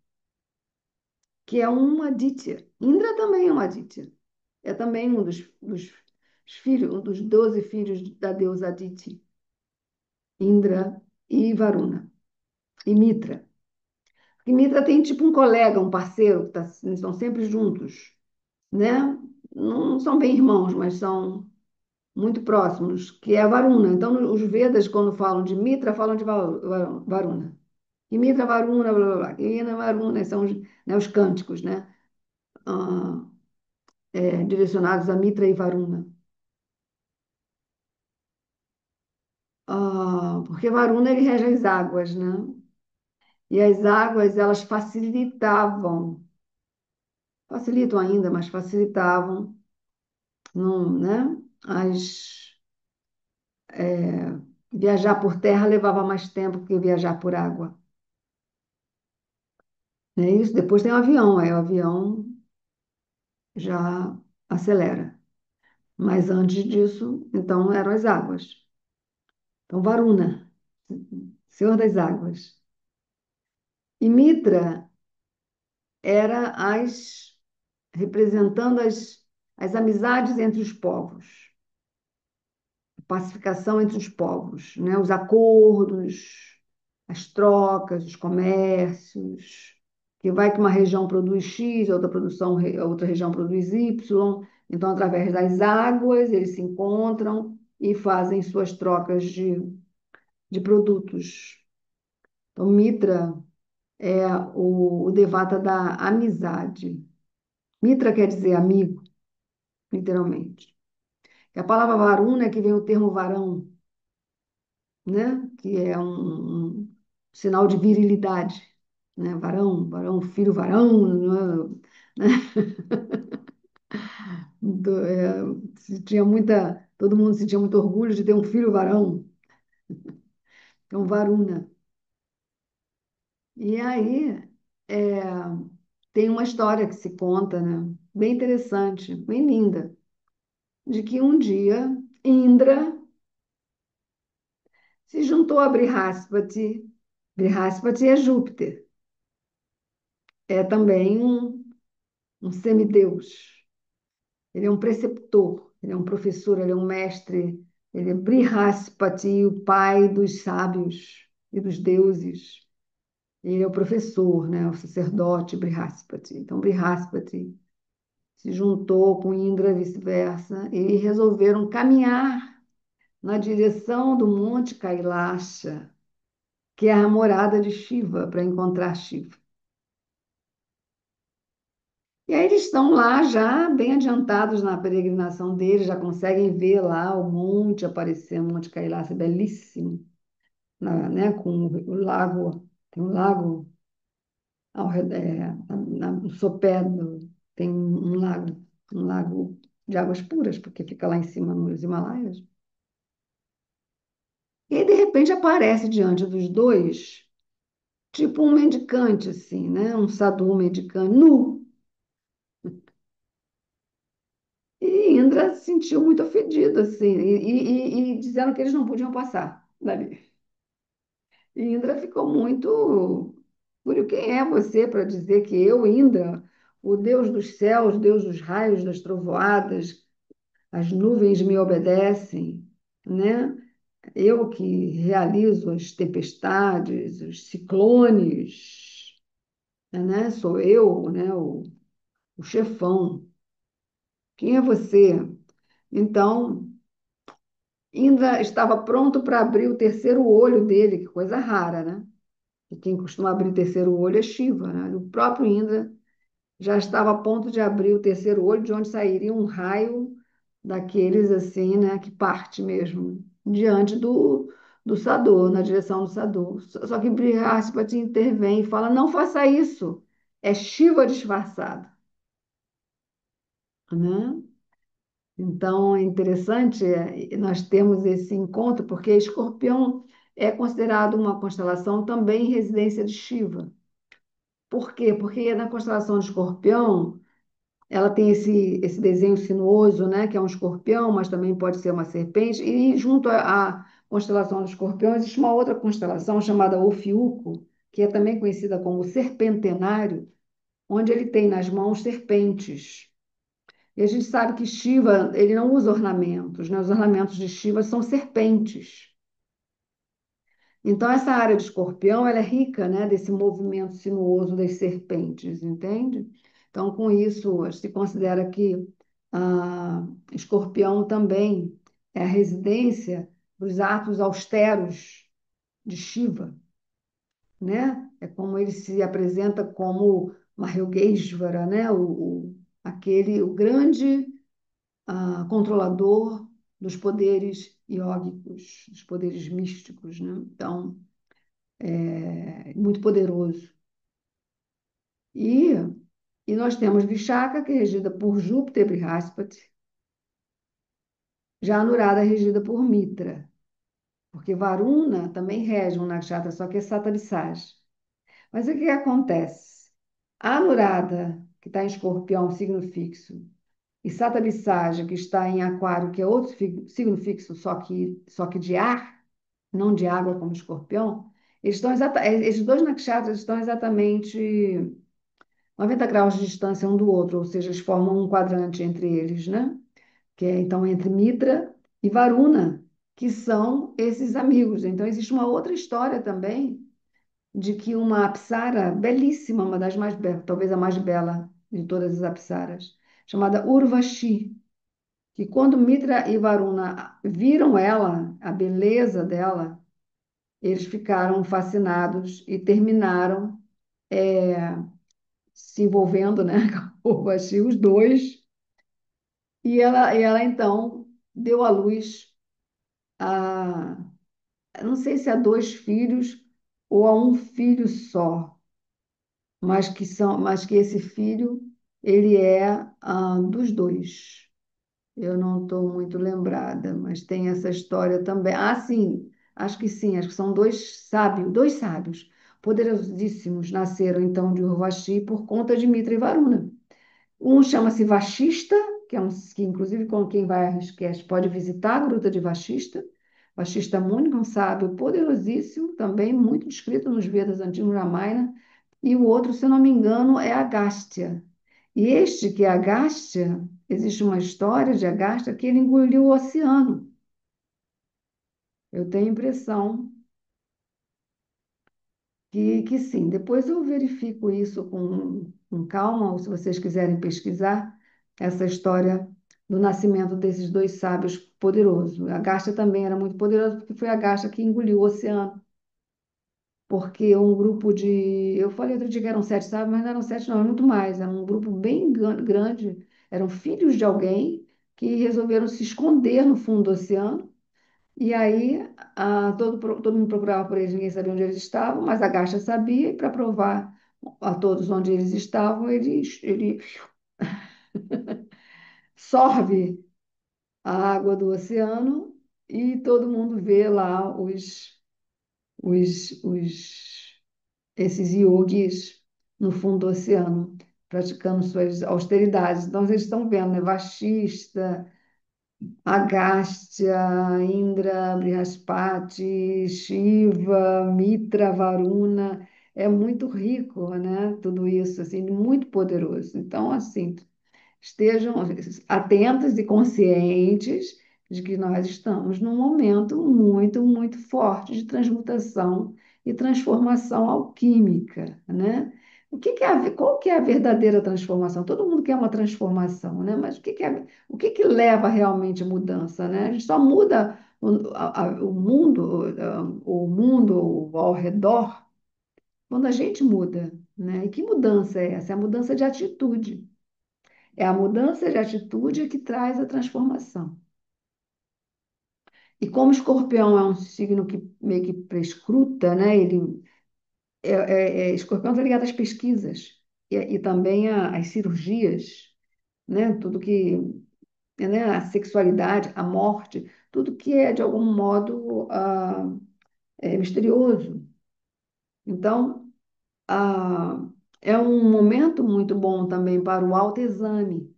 que é uma Aditya. Indra também é uma Aditya. É também um dos filhos, um dos 12 filhos da deusa Aditi, Indra e Varuna, e Mitra. E Mitra tem tipo um colega, um parceiro, que estão sempre juntos, né? Não são bem irmãos, mas são muito próximos, que é a Varuna. Então, os Vedas, quando falam de Mitra, falam de Varuna. E Mitra, Varuna, blá, blá, blá. E Varuna são os, né, os cânticos, né? Ah, direcionados a Mitra e Varuna. Porque Varuna ele rege as águas, né? E as águas elas facilitam ainda, mas facilitavam, não, né? Viajar por terra levava mais tempo que viajar por água. Não é isso? Depois tem o avião, aí o avião já acelera. Mas antes disso, então eram as águas. Então Varuna, Senhor das Águas. E Mitra era representando as amizades entre os povos, a pacificação entre os povos, né? Os acordos, as trocas, os comércios, que vai que uma região produz X, outra região produz Y, então através das águas eles se encontram e fazem suas trocas de produtos. Então, Mitra é o devata da amizade. Mitra quer dizer amigo, literalmente. E a palavra varuna é que vem o termo varão, né? Que é um sinal de virilidade, né? Varão, varão, filho varão, né? Tinha todo mundo sentia muito orgulho de ter um filho varão, então varuna. E aí é, tem uma história que se conta, né? Bem interessante, bem linda, de que um dia Indra se juntou a Brihaspati. Brihaspati é Júpiter, é também um semideus. Ele é um preceptor, ele é um professor, ele é um mestre, ele é Brihaspati, o pai dos sábios e dos deuses. Ele é o professor, né? O sacerdote Brihaspati. Então, Brihaspati se juntou com Indra, vice-versa, e resolveram caminhar na direção do Monte Kailasha, que é a morada de Shiva, para encontrar Shiva. E aí eles estão lá já bem adiantados na peregrinação deles, já conseguem ver lá o monte aparecer, o Monte Kailash, belíssimo, né, com o lago, tem um lago no sopé tem um lago de águas puras, porque fica lá em cima nos Himalaias. E aí, de repente, aparece diante dos dois, tipo um mendicante, assim, né, um sadhu mendicante, nu. E Indra se sentiu muito ofendido, assim, e disseram que eles não podiam passar dali. E Indra ficou muito. Por quem é você para dizer que eu, Indra, o Deus dos céus, Deus dos raios, das trovoadas, as nuvens me obedecem, né? Eu que realizo as tempestades, os ciclones, né? Sou eu, né? O chefão. Quem é você? Então, Indra estava pronto para abrir o terceiro olho dele, que coisa rara, né? E quem costuma abrir o terceiro olho é Shiva, né? O próprio Indra já estava a ponto de abrir o terceiro olho, de onde sairia um raio daqueles assim, né, que parte mesmo, diante do Sador, na direção do Sador. Só que Brihaspati intervém e fala: não faça isso, é Shiva disfarçado, né? Então é interessante, nós temos esse encontro, porque Escorpião é considerado uma constelação também residência de Shiva. Por quê? Porque na constelação de Escorpião ela tem esse desenho sinuoso, né, que é um escorpião, mas também pode ser uma serpente. E junto à constelação do escorpião, existe uma outra constelação chamada Ofiuco, que é também conhecida como serpentenário, onde ele tem nas mãos serpentes. E a gente sabe que Shiva, ele não usa ornamentos, né? Os ornamentos de Shiva são serpentes. Então, essa área de escorpião, ela é rica, né, desse movimento sinuoso das serpentes, entende? Então, com isso, se considera que escorpião também é a residência dos atos austeros de Shiva, né? É como ele se apresenta como Mahayogeshvara, né? O grande controlador dos poderes iógicos, dos poderes místicos, né? Então, muito poderoso. E, e nós temos Vishaka, que é regida por Júpiter e Brihaspati, já Anurada é regida por Mitra, porque Varuna também rege um nakshatra, só que é Sattvisage. Mas o que acontece? A Anurada, que está em Escorpião, signo fixo, e Sattvisage, que está em Aquário, que é outro signo fixo, só que de ar, não de água como Escorpião, esses dois nakshatras estão exatamente 90 graus de distância um do outro, ou seja, eles formam um quadrante entre eles, né? Que é então entre Mitra e Varuna, que são esses amigos. Então, existe uma outra história também de que uma apsara belíssima, uma das mais belas, talvez a mais bela de todas as apsaras, chamada Urvashi, que quando Mitra e Varuna viram ela, a beleza dela, eles ficaram fascinados e terminaram se envolvendo, né, com a Urvashi, os dois. E ela então deu à luz a, não sei se a dois filhos ou a um filho só, mas que esse filho ele é dos dois. Eu não estou muito lembrada, mas tem essa história também. Ah, sim, acho que são dois sábios poderosíssimos nasceram então de Urvashi por conta de Mitra e Varuna. Um chama-se Vashista, que inclusive com quem vai a Rishikesh pode visitar a Gruta de Vashista. Vashista Muni, um sábio poderosíssimo, também muito descrito nos Vedas antigos Ramayana. E o outro, se eu não me engano, é Agastya. E este que é Agastya, existe uma história de Agastya que ele engoliu o oceano. Eu tenho a impressão que sim. Depois eu verifico isso com calma, ou se vocês quiserem pesquisar essa história do nascimento desses dois sábios poderosos. A Gasta também era muito poderosa, porque foi a Gasta que engoliu o oceano. Porque um grupo de. Eu falei outro dia que eram sete sábios, mas não eram sete, não, era muito mais. Era um grupo bem grande. Eram filhos de alguém que resolveram se esconder no fundo do oceano. E aí todo mundo procurava por eles, ninguém sabia onde eles estavam, mas a Gacha sabia, e para provar a todos onde eles estavam, ele sorve a água do oceano e todo mundo vê lá esses yogis no fundo do oceano, praticando suas austeridades. Então, vocês estão vendo, né? Vashista, Agastya, Indra, Brihaspati, Shiva, Mitra, Varuna. é muito rico, né? Tudo isso, assim, muito poderoso. Então, assim, estejam atentos e conscientes de que nós estamos num momento muito, muito forte de transmutação e transformação alquímica, né? Qual que é a verdadeira transformação? Todo mundo quer uma transformação, né? Mas o que leva realmente à mudança, né? A gente só muda o mundo ao redor quando a gente muda, né? E que mudança é essa? É a mudança de atitude. É a mudança de atitude que traz a transformação. E como o escorpião é um signo que meio que prescruta, né? Escorpião está ligado às pesquisas e também às cirurgias, né? Tudo que, né? A sexualidade, a morte, tudo que é de algum modo misterioso. Então, ah, é um momento muito bom também para o autoexame.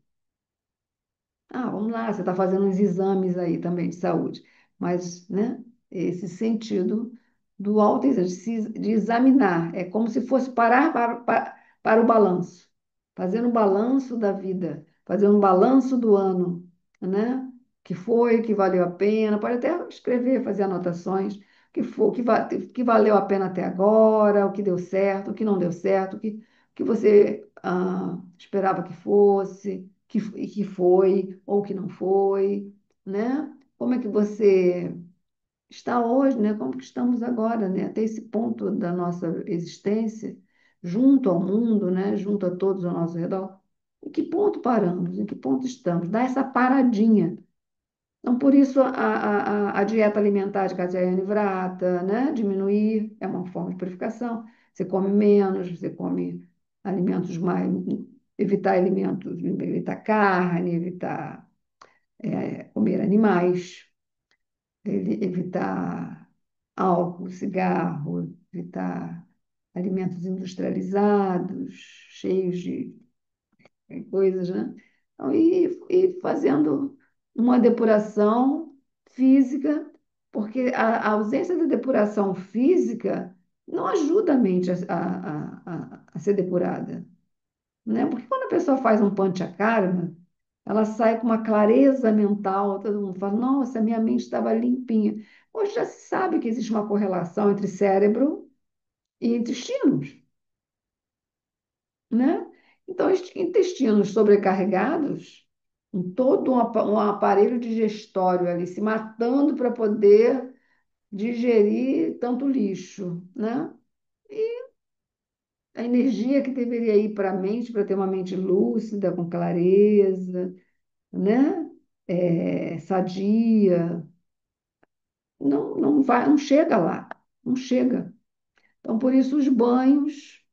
Vamos lá, você está fazendo uns exames aí também de saúde, mas, né, esse sentido do autoexame, de examinar, é como se fosse parar para o balanço, fazendo um balanço da vida, fazendo um balanço do ano, né? Que foi, que valeu a pena, pode até escrever, fazer anotações, que valeu a pena até agora, o que deu certo, o que não deu certo, o que você esperava que fosse que foi ou que não foi, né? Como é que você está hoje, né? Como que estamos agora, né? Até esse ponto da nossa existência, junto ao mundo, né? Junto a todos ao nosso redor. Em que ponto paramos? Em que ponto estamos? Dá essa paradinha. Então, por isso, a dieta alimentar de Katia Vrata, né? Diminuir é uma forma de purificação. Você come menos, você come alimentos mais, evitar carne, evitar comer animais, evitar álcool, cigarro, evitar alimentos industrializados, cheios de coisas, né? Então, e fazendo uma depuração física, porque a ausência da depuração física não ajuda a mente a ser depurada, né? Porque quando a pessoa faz um panchakarma, ela sai com uma clareza mental, todo mundo fala, nossa, minha mente estava limpinha. Hoje já se sabe que existe uma correlação entre cérebro e intestinos, né? Então, intestinos sobrecarregados, com todo um aparelho digestório ali se matando para poder digerir tanto lixo, né? A energia que deveria ir para a mente, para ter uma mente lúcida, com clareza, né? Sadia, não vai, não chega lá, não chega. Então, por isso os banhos,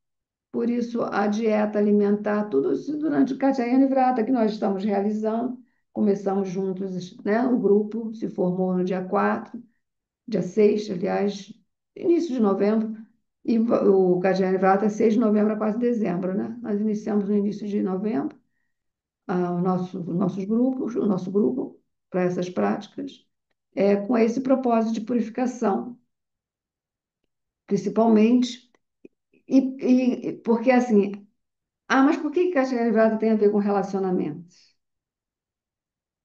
por isso a dieta alimentar, tudo isso durante o Katyayana Vrata que nós estamos realizando. Começamos juntos, né? O grupo se formou no dia 4, dia 6, aliás, início de novembro, e o Katyayana Vrata é 6 de novembro a 4 de dezembro, né? Nós iniciamos no início de novembro, o nosso grupo para essas práticas, com esse propósito de purificação, principalmente, porque assim, mas por que Caixinha Prata tem a ver com relacionamentos,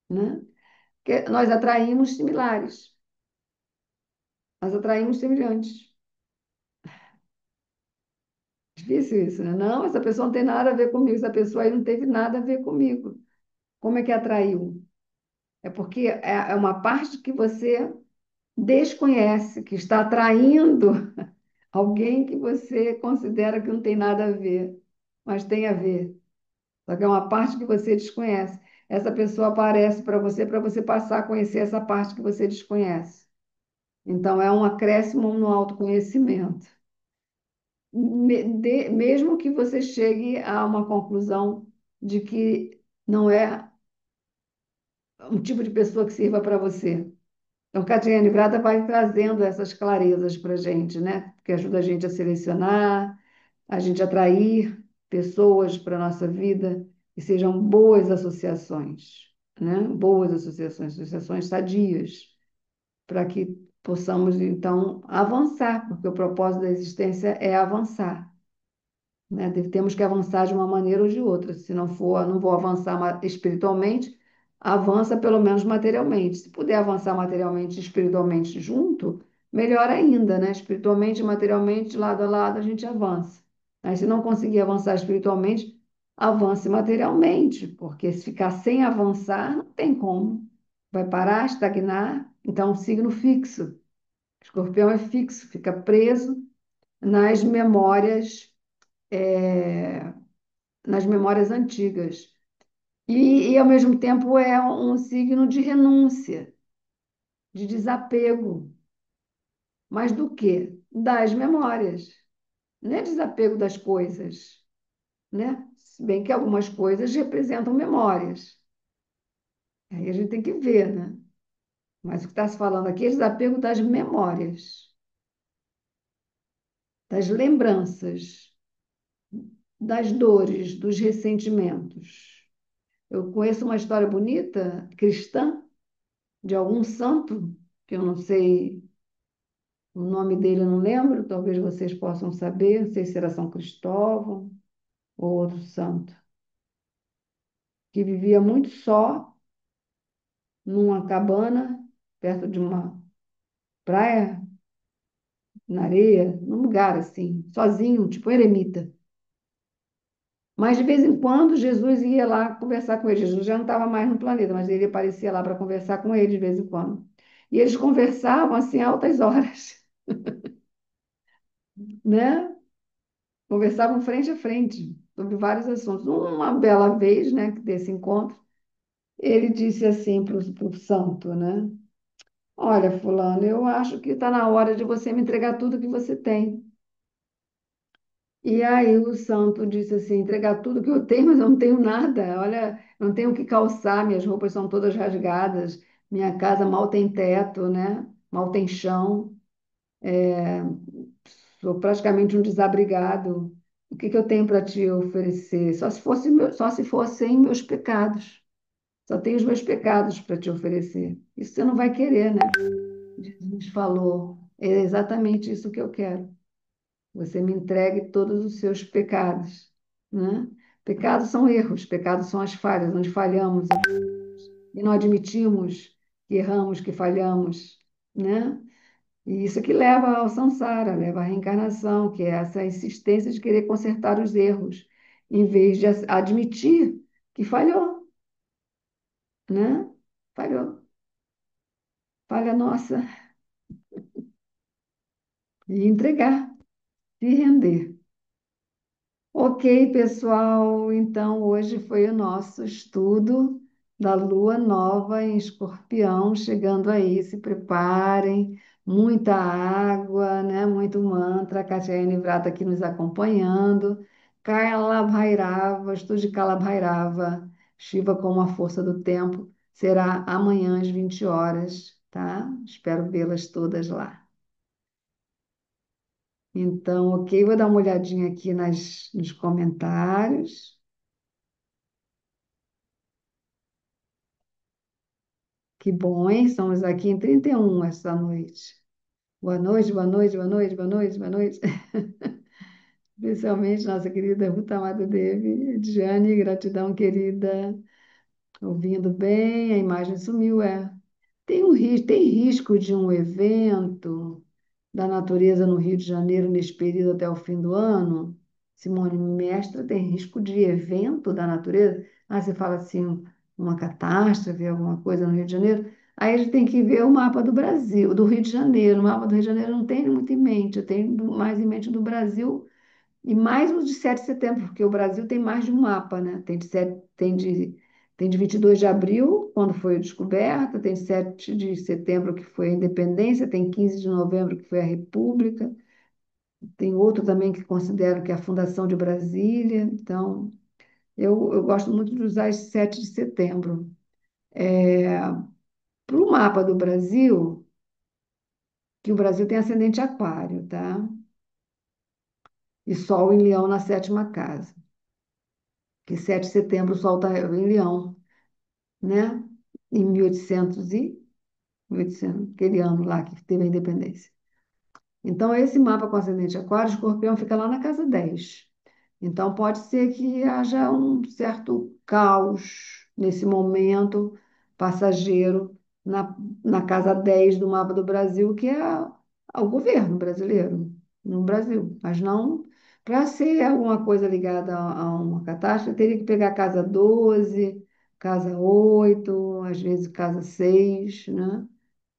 né? Porque nós atraímos similares, nós atraímos semelhantes. Difícil isso, né? Não, essa pessoa não tem nada a ver comigo, essa pessoa aí não teve nada a ver comigo. Como é que atraiu? É porque é uma parte que você desconhece, que está atraindo alguém que você considera que não tem nada a ver, mas tem a ver. Só que é uma parte que você desconhece. Essa pessoa aparece para você passar a conhecer essa parte que você desconhece. Então, é um acréscimo no autoconhecimento. Mesmo que você chegue a uma conclusão de que não é um tipo de pessoa que sirva para você. Então, Catiane Prata vai trazendo essas clarezas para a gente, né? Que ajuda a gente a selecionar, a gente atrair pessoas para a nossa vida que sejam boas associações, né? Boas associações, associações sadias, para que possamos, então, avançar, porque o propósito da existência é avançar, né? Temos que avançar de uma maneira ou de outra. Se não for, não vou avançar espiritualmente, avança pelo menos materialmente. Se puder avançar materialmente e espiritualmente junto, melhor ainda, né? Espiritualmente e materialmente, lado a lado, a gente avança. Mas se não conseguir avançar espiritualmente, avance materialmente, porque se ficar sem avançar, não tem como. Vai parar, estagnar. Então, um signo fixo. Escorpião é fixo, fica preso nas memórias é, nas memórias antigas. Ao mesmo tempo, é um signo de renúncia, de desapego. Mas do quê? Das memórias. Não é desapego das coisas, né? Se bem que algumas coisas representam memórias. Aí a gente tem que ver, né? Mas o que está se falando aqui é desapego das memórias, das lembranças, das dores, dos ressentimentos. Eu conheço uma história bonita, cristã, de algum santo, que eu não sei o nome dele, eu não lembro, talvez vocês possam saber, não sei se era São Cristóvão ou outro santo, que vivia muito só, numa cabana, perto de uma praia, na areia, num lugar assim, sozinho, tipo um eremita. Mas de vez em quando Jesus ia lá conversar com ele. Jesus já não estava mais no planeta, mas ele aparecia lá para conversar com ele de vez em quando. E eles conversavam assim altas horas, né? Conversavam frente a frente sobre vários assuntos. Uma bela vez, né, desse encontro, ele disse assim para o santo, né? Olha, fulano, eu acho que está na hora de você me entregar tudo que você tem. E aí o santo disse assim, entregar tudo que eu tenho, mas eu não tenho nada. Olha, eu não tenho o que calçar, minhas roupas são todas rasgadas, minha casa mal tem teto, né? Mal tem chão. Sou praticamente um desabrigado. O que que eu tenho para te oferecer? Só se fossem meus pecados. Só tenho os meus pecados para te oferecer. Isso você não vai querer, né? Jesus falou, é exatamente isso que eu quero. Você me entregue todos os seus pecados, né? Pecados são erros, pecados são as falhas, onde falhamos e não admitimos que erramos, que falhamos, né? E isso que leva ao samsara, leva à reencarnação, que é essa insistência de querer consertar os erros, em vez de admitir que falhou, né? Falhou, falha nossa, e entregar, se render. Ok, pessoal, então hoje foi o nosso estudo da lua nova em Escorpião, chegando aí, se preparem, muita água, né? Muito mantra, a Katyayane Vrata aqui nos acompanhando, Kalabhairava, estude Kalabhairava, Shiva como a força do tempo, será amanhã às 20 horas, tá? Espero vê-las todas lá. Então, ok, vou dar uma olhadinha aqui nos comentários. Que bom, hein? Estamos aqui em 31 esta noite. Boa noite, boa noite, boa noite, boa noite, boa noite. Especialmente nossa querida Ruta Amada Devi. Diane, gratidão, querida. Ouvindo bem, a imagem sumiu, é. Tem risco de um evento da natureza no Rio de Janeiro nesse período até o fim do ano? Simone Mestra, tem risco de evento da natureza? Ah, você fala assim, uma catástrofe, alguma coisa no Rio de Janeiro? Aí a gente tem que ver o mapa do Brasil, do Rio de Janeiro. O mapa do Rio de Janeiro eu não tenho muito em mente, eu tenho mais em mente do Brasil e mais o de 7 de setembro, porque o Brasil tem mais de um mapa, né? Tem de 22 de abril, quando foi a descoberta, tem 7 de setembro, que foi a independência, tem 15 de novembro, que foi a República, tem outro também que considero que é a fundação de Brasília. Então, eu gosto muito de usar esse 7 de setembro. Para o mapa do Brasil, que o Brasil tem ascendente aquário, tá? E Sol em Leão na sétima casa. Que 7 de setembro o Sol está em Leão, né? Em 1800 1800, aquele ano lá que teve a independência. Então, esse mapa com ascendente Aquário, Escorpião fica lá na casa 10. Então, pode ser que haja um certo caos nesse momento passageiro na casa 10 do mapa do Brasil, que é o governo brasileiro, no Brasil. Mas não, para ser alguma coisa ligada a uma catástrofe, teria que pegar casa 12, casa 8, às vezes casa 6, né?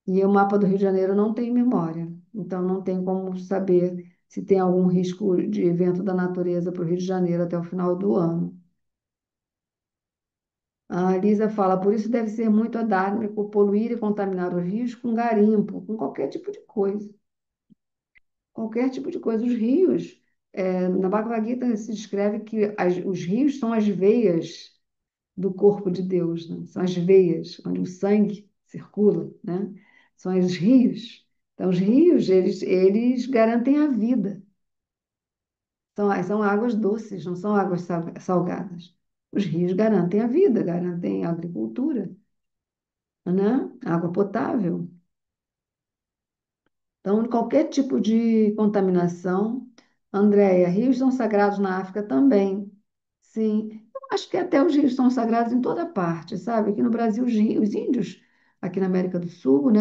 E o mapa do Rio de Janeiro não tem memória, então não tem como saber se tem algum risco de evento da natureza para o Rio de Janeiro até o final do ano. A Lisa fala, por isso deve ser muito adármico poluir e contaminar os rios com garimpo, com qualquer tipo de coisa. Qualquer tipo de coisa. Os rios, na Bhagavad Gita se descreve que os rios são as veias do corpo de Deus, né? São as veias onde o sangue circula, né? São os rios. Então, os rios, eles garantem a vida. São águas doces, não são águas salgadas. Os rios garantem a vida, garantem a agricultura, né? Água potável. Então, qualquer tipo de contaminação, Andréia, rios são sagrados na África também. Sim, eu acho que até os rios são sagrados em toda parte, sabe? Aqui no Brasil, os índios, aqui na América do Sul, né?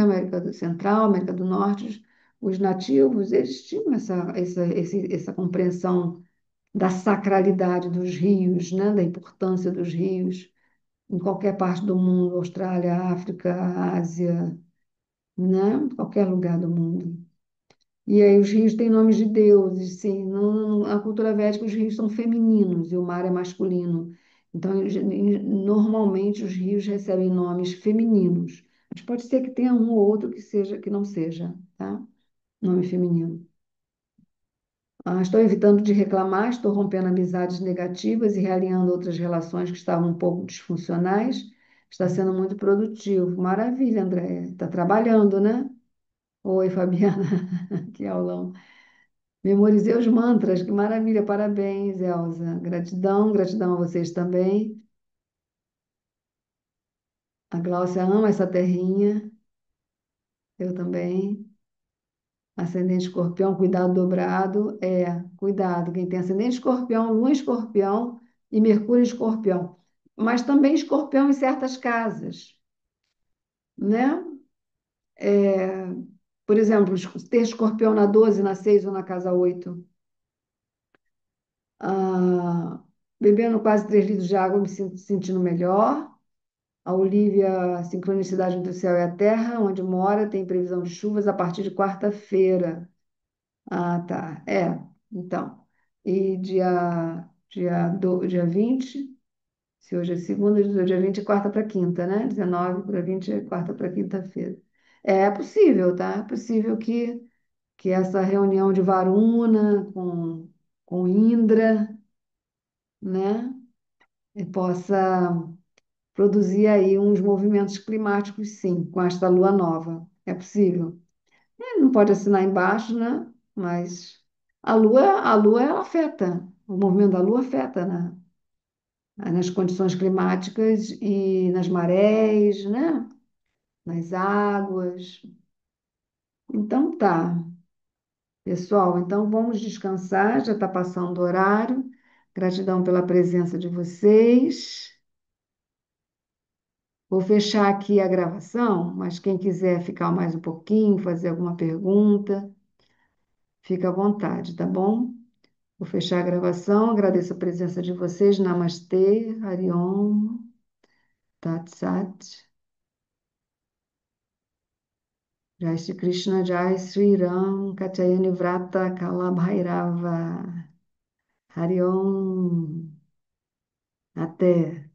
Central, América do Norte, os nativos, eles tinham essa compreensão da sacralidade dos rios, né? Da importância dos rios em qualquer parte do mundo, Austrália, África, Ásia, né? Qualquer lugar do mundo. E aí os rios têm nomes de deuses, sim. Na cultura védica os rios são femininos e o mar é masculino. Então, normalmente os rios recebem nomes femininos. Mas pode ser que tenha um ou outro que não seja, tá? Nome feminino. Estou evitando de reclamar, estou rompendo amizades negativas e realinhando outras relações que estavam um pouco disfuncionais. Está sendo muito produtivo. Maravilha, Andréia. Está trabalhando, né? Oi, Fabiana. Que aulão. Memorizei os mantras, que maravilha, parabéns, Elza. Gratidão, gratidão a vocês também. A Gláucia ama essa terrinha, eu também. Ascendente escorpião, cuidado dobrado. Cuidado. Quem tem ascendente escorpião, lua em escorpião e Mercúrio em escorpião. Mas também escorpião em certas casas, né? É, por exemplo, ter escorpião na 12, na 6 ou na casa 8. Ah, bebendo quase 3 litros de água, me sinto sentindo melhor. A Olívia, sincronicidade entre o céu e a terra, onde mora, tem previsão de chuvas a partir de quarta-feira. Ah, tá. Então. E dia 20, se hoje é segunda, dia 20 é quarta para quinta, né? 19 para 20 é quarta para quinta-feira. É possível, tá? É possível que essa reunião de Varuna com Indra, né? Possa produzir aí uns movimentos climáticos, sim, com esta lua nova. É possível. Não pode assinar embaixo, né? Mas a lua ela afeta, o movimento da lua afeta, né? Nas condições climáticas e nas marés, né? Nas águas. Então tá, pessoal, então vamos descansar, já está passando o horário. Gratidão pela presença de vocês. Vou fechar aqui a gravação, mas quem quiser ficar mais um pouquinho, fazer alguma pergunta, fica à vontade, tá bom? Vou fechar a gravação, agradeço a presença de vocês. Namastê, Hariom, Tat Sat, Jai Shri Krishna, Jai Shri Ram, Katyayani Vrata, Kala Bhairava, Hariom, até.